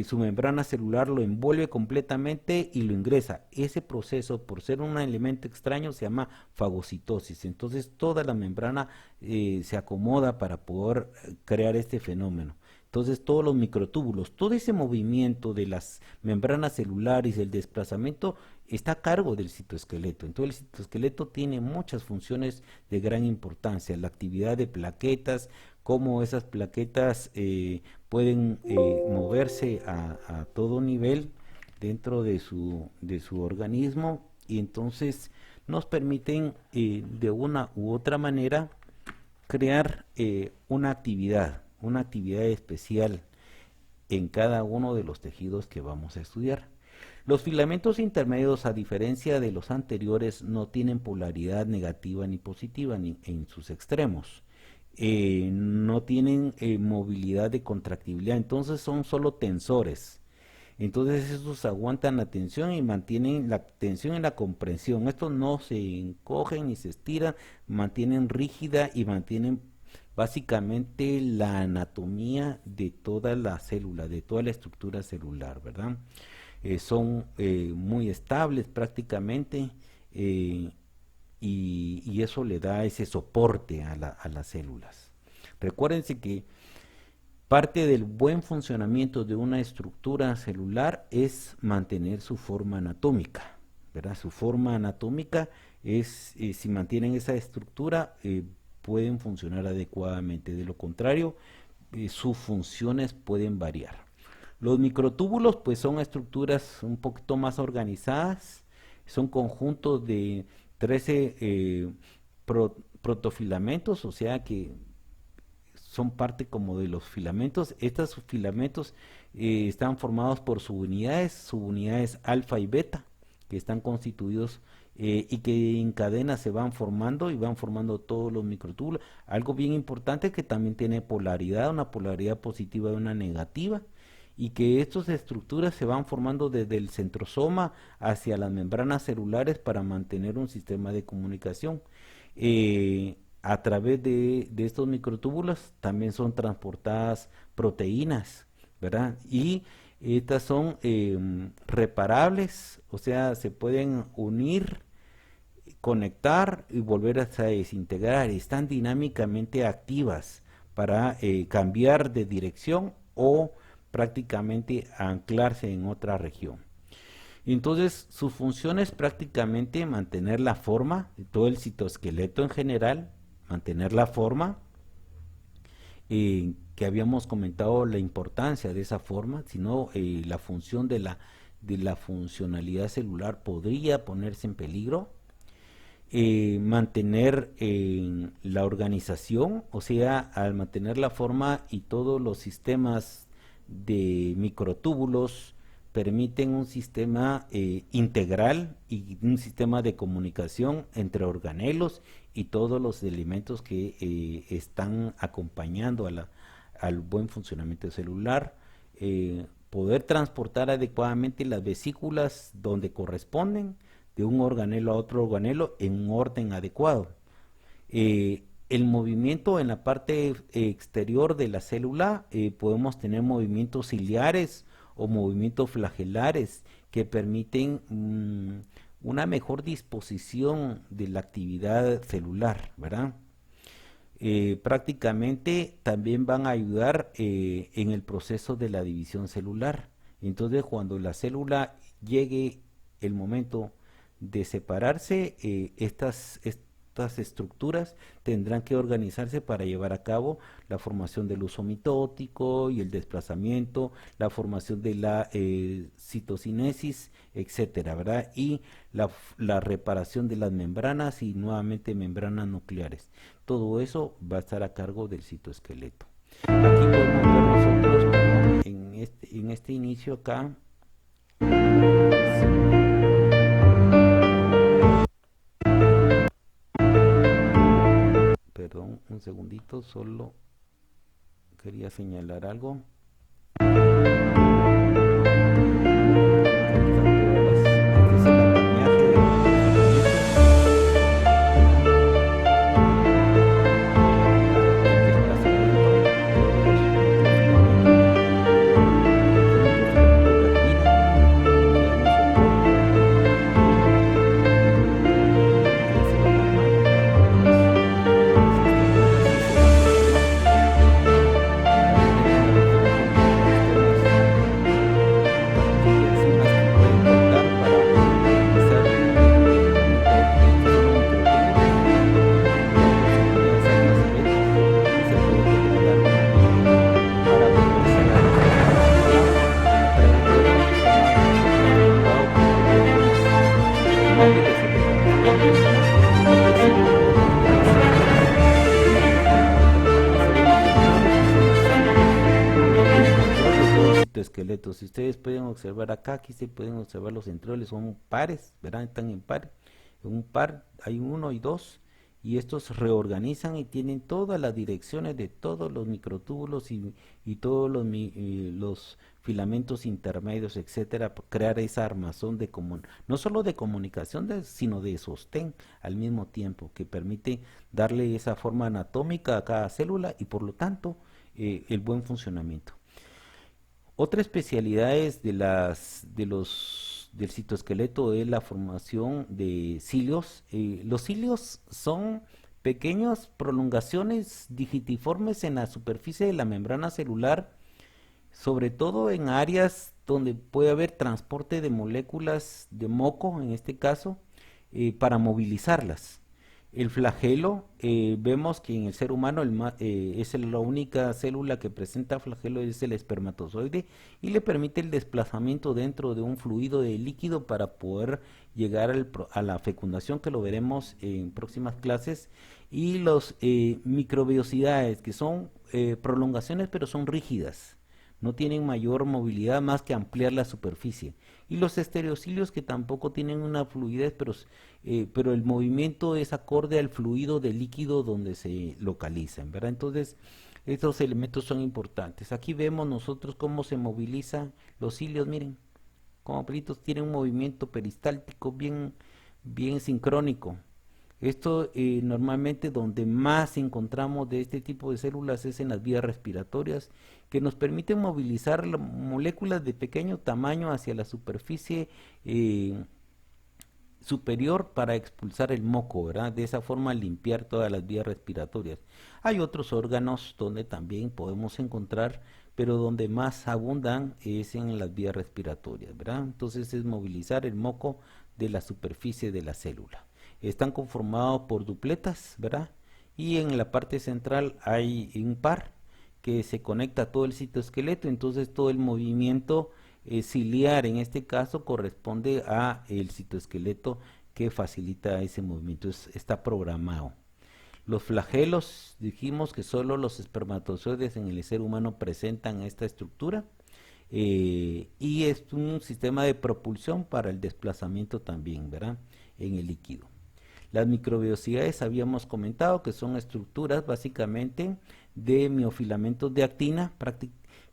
Speaker 1: su membrana celular lo envuelve completamente y lo ingresa. Ese proceso, por ser un elemento extraño, se llama fagocitosis. Entonces, toda la membrana se acomoda para poder crear este fenómeno. Entonces, todos los microtúbulos, todo ese movimiento de las membranas celulares, el desplazamiento, está a cargo del citoesqueleto. Entonces, el citoesqueleto tiene muchas funciones de gran importancia. La actividad de plaquetas, cómo esas plaquetas pueden moverse a todo nivel dentro de su organismo, y entonces nos permiten de una u otra manera crear una actividad especial en cada uno de los tejidos que vamos a estudiar. Los filamentos intermedios, a diferencia de los anteriores, no tienen polaridad negativa ni positiva en sus extremos. No tienen movilidad de contractibilidad, entonces son solo tensores. Entonces estos aguantan la tensión y mantienen la tensión y la compresión. Estos no se encogen ni se estiran, mantienen rígida y mantienen básicamente la anatomía de toda la célula, de toda la estructura celular, ¿verdad? Son muy estables prácticamente, y eso le da ese soporte a las células. Recuérdense que parte del buen funcionamiento de una estructura celular es mantener su forma anatómica, ¿verdad? Su forma anatómica es, si mantienen esa estructura, pueden funcionar adecuadamente. De lo contrario, sus funciones pueden variar. Los microtúbulos pues son estructuras un poquito más organizadas, son conjuntos de 13 protofilamentos, o sea que son parte como de los filamentos. Estos filamentos están formados por subunidades alfa y beta, que están constituidos y que en cadena se van formando y van formando todos los microtúbulos. Algo bien importante que también tiene polaridad, una polaridad positiva y una negativa, y que estas estructuras se van formando desde el centrosoma hacia las membranas celulares para mantener un sistema de comunicación. A través de estos microtúbulos también son transportadas proteínas, ¿verdad? Y estas son reparables, o sea, se pueden unir, conectar y volver a desintegrar. Están dinámicamente activas para cambiar de dirección o prácticamente anclarse en otra región. Entonces, su función es prácticamente mantener la forma de todo el citoesqueleto en general, mantener la forma, que habíamos comentado la importancia de esa forma, sino la función de la funcionalidad celular podría ponerse en peligro. Mantener la organización, o sea, al mantener la forma y todos los sistemas de microtúbulos permiten un sistema integral y un sistema de comunicación entre organelos y todos los elementos que están acompañando al buen funcionamiento celular. Poder transportar adecuadamente las vesículas donde corresponden, de un organelo a otro organelo en un orden adecuado. El movimiento en la parte exterior de la célula, podemos tener movimientos ciliares o movimientos flagelares que permiten una mejor disposición de la actividad celular, ¿verdad? Prácticamente también van a ayudar en el proceso de la división celular. Entonces, cuando la célula llegue el momento de separarse, estas estructuras tendrán que organizarse para llevar a cabo la formación del uso mitótico y el desplazamiento, la formación de la citocinesis, etcétera, ¿verdad? Y la reparación de las membranas y nuevamente membranas nucleares. Todo eso va a estar a cargo del citoesqueleto. Aquí podemos ver nosotros, perdón, en este inicio acá, perdón, un segundito, solo quería señalar algo. Este es el andamiaje de esqueletos. Si ustedes pueden observar acá, aquí se pueden observar los centrioles, son pares, ¿verdad? Están en par. En un par hay uno y dos, y estos reorganizan y tienen todas las direcciones de todos los microtúbulos y todos los filamentos intermedios, etcétera, para crear esa armazón de no solo de comunicación, sino de sostén al mismo tiempo, que permite darle esa forma anatómica a cada célula y por lo tanto el buen funcionamiento. Otra especialidad es del citoesqueleto es la formación de cilios. Los cilios son pequeñas prolongaciones digitiformes en la superficie de la membrana celular, sobre todo en áreas donde puede haber transporte de moléculas de moco, en este caso, para movilizarlas. El flagelo, vemos que en el ser humano es la única célula que presenta flagelo, es el espermatozoide, y le permite el desplazamiento dentro de un fluido de líquido para poder llegar a la fecundación, que lo veremos en próximas clases. Y los microvellosidades, que son prolongaciones pero son rígidas, no tienen mayor movilidad más que ampliar la superficie. Y los estereocilios, que tampoco tienen una fluidez, pero el movimiento es acorde al fluido del líquido donde se localizan, ¿verdad? Entonces, estos elementos son importantes. Aquí vemos nosotros cómo se movilizan los cilios, miren, como pelitos tienen un movimiento peristáltico bien sincrónico. Esto normalmente donde más encontramos de este tipo de células es en las vías respiratorias, que nos permiten movilizar moléculas de pequeño tamaño hacia la superficie superior para expulsar el moco, ¿verdad? De esa forma limpiar todas las vías respiratorias. Hay otros órganos donde también podemos encontrar, pero donde más abundan es en las vías respiratorias, ¿verdad? Entonces es movilizar el moco de la superficie de la célula. Están conformados por dupletas, ¿verdad? Y en la parte central hay un par que se conecta a todo el citoesqueleto, entonces todo el movimiento ciliar en este caso corresponde a el citoesqueleto que facilita ese movimiento, está programado. Los flagelos, dijimos que solo los espermatozoides en el ser humano presentan esta estructura, y es un sistema de propulsión para el desplazamiento también, ¿verdad? En el líquido. Las microvellosidades habíamos comentado que son estructuras básicamente de miofilamentos de actina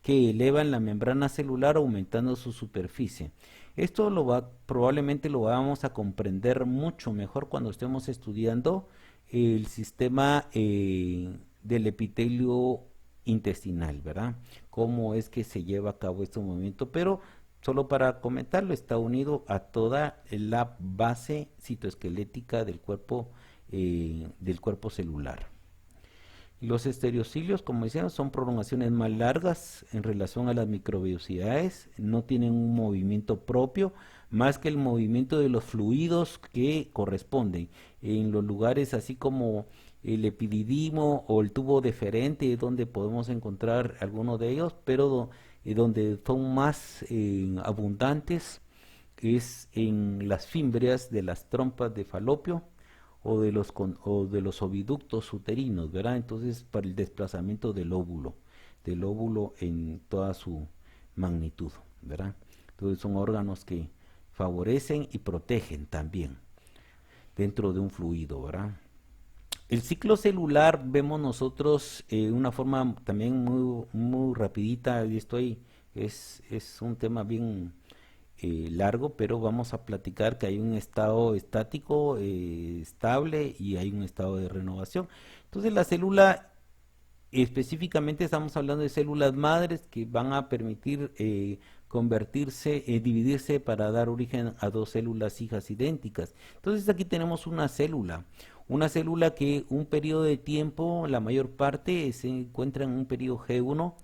Speaker 1: que elevan la membrana celular aumentando su superficie. Esto probablemente lo vamos a comprender mucho mejor cuando estemos estudiando el sistema del epitelio intestinal, ¿verdad? Cómo es que se lleva a cabo este movimiento, pero solo para comentarlo, está unido a toda la base citoesquelética del cuerpo celular. Los estereocilios, como decíamos, son prolongaciones más largas en relación a las microvellosidades, no tienen un movimiento propio, más que el movimiento de los fluidos que corresponden. En los lugares así como el epididimo o el tubo deferente, donde podemos encontrar algunos de ellos, pero donde son más abundantes es en las fímbrias de las trompas de falopio o de los oviductos uterinos, ¿verdad? Entonces, para el desplazamiento del óvulo en toda su magnitud, ¿verdad? Entonces, son órganos que favorecen y protegen también dentro de un fluido, ¿verdad? El ciclo celular vemos nosotros una forma también muy rapidita, y es un tema bien largo, pero vamos a platicar que hay un estado estático estable y hay un estado de renovación. Entonces la célula, específicamente estamos hablando de células madres que van a permitir dividirse para dar origen a dos células hijas idénticas. Entonces aquí tenemos una célula que un periodo de tiempo, la mayor parte se encuentra en un periodo G1.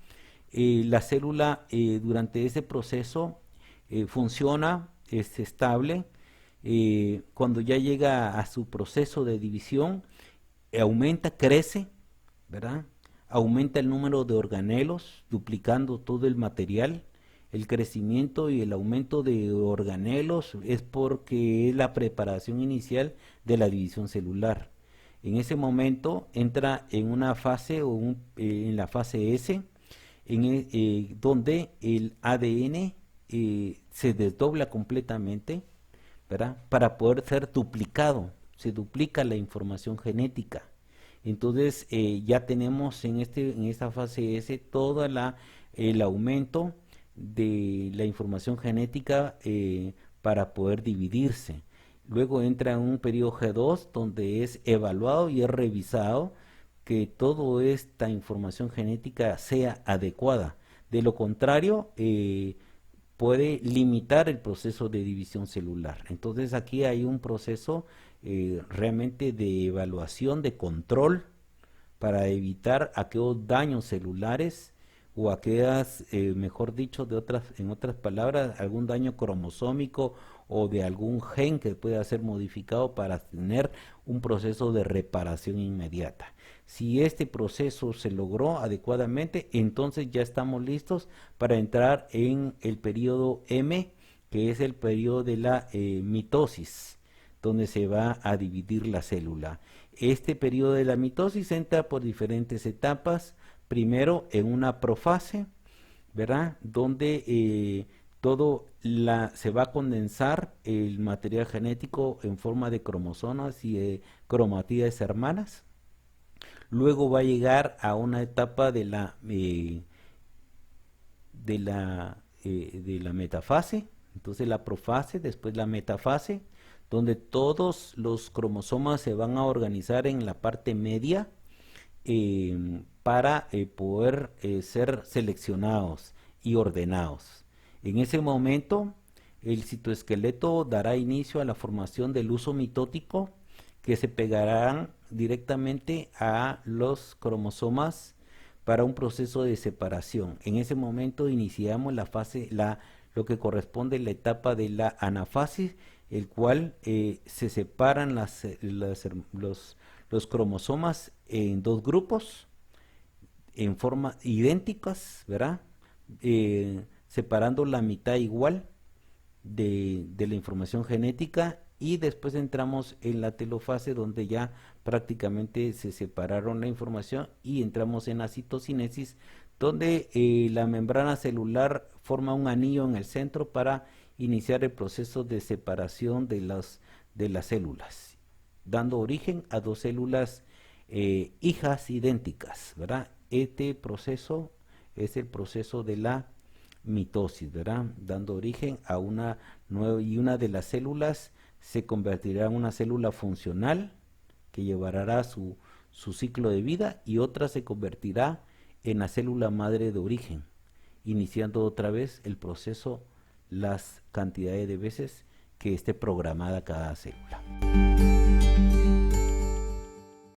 Speaker 1: La célula durante ese proceso funciona, es estable. Cuando ya llega a su proceso de división, aumenta, crece, ¿verdad? Aumenta el número de organelos, duplicando todo el material. El crecimiento y el aumento de organelos es porque es la preparación inicial de la división celular. En ese momento entra en una fase en la fase S, donde el ADN se desdobla completamente, ¿verdad? Para poder ser duplicado, se duplica la información genética. Entonces ya tenemos en esta fase S todo el aumento de la información genética para poder dividirse. Luego entra en un periodo G2 donde es evaluado y es revisado que toda esta información genética sea adecuada. De lo contrario, puede limitar el proceso de división celular. Entonces aquí hay un proceso realmente de evaluación, de control, para evitar aquellos daños celulares o aquellas, mejor dicho, en otras palabras, algún daño cromosómico o de algún gen que pueda ser modificado para tener un proceso de reparación inmediata. Si este proceso se logró adecuadamente, entonces ya estamos listos para entrar en el periodo M, que es el periodo de la mitosis, donde se va a dividir la célula. Este periodo de la mitosis entra por diferentes etapas. Primero en una profase, ¿verdad? Donde se va a condensar el material genético en forma de cromosomas y cromatías hermanas. Luego va a llegar a una etapa de la metafase, entonces la profase, después la metafase, donde todos los cromosomas se van a organizar en la parte media para poder ser seleccionados y ordenados. En ese momento, el citoesqueleto dará inicio a la formación del huso mitótico, que se pegarán directamente a los cromosomas para un proceso de separación. En ese momento iniciamos lo que corresponde a la etapa de la anafasis, el cual se separan los cromosomas en dos grupos en forma idénticas, ¿verdad? Separando la mitad igual de la información genética, y después entramos en la telofase, donde ya prácticamente se separaron la información, y entramos en la citocinesis, donde la membrana celular forma un anillo en el centro para iniciar el proceso de separación de las células, dando origen a dos células hijas idénticas, ¿verdad? Este proceso es el proceso de la mitosis, ¿verdad? Dando origen a una nueva, y una de las células se convertirá en una célula funcional que llevará su ciclo de vida, y otra se convertirá en la célula madre de origen, iniciando otra vez el proceso las cantidades de veces que esté programada cada célula.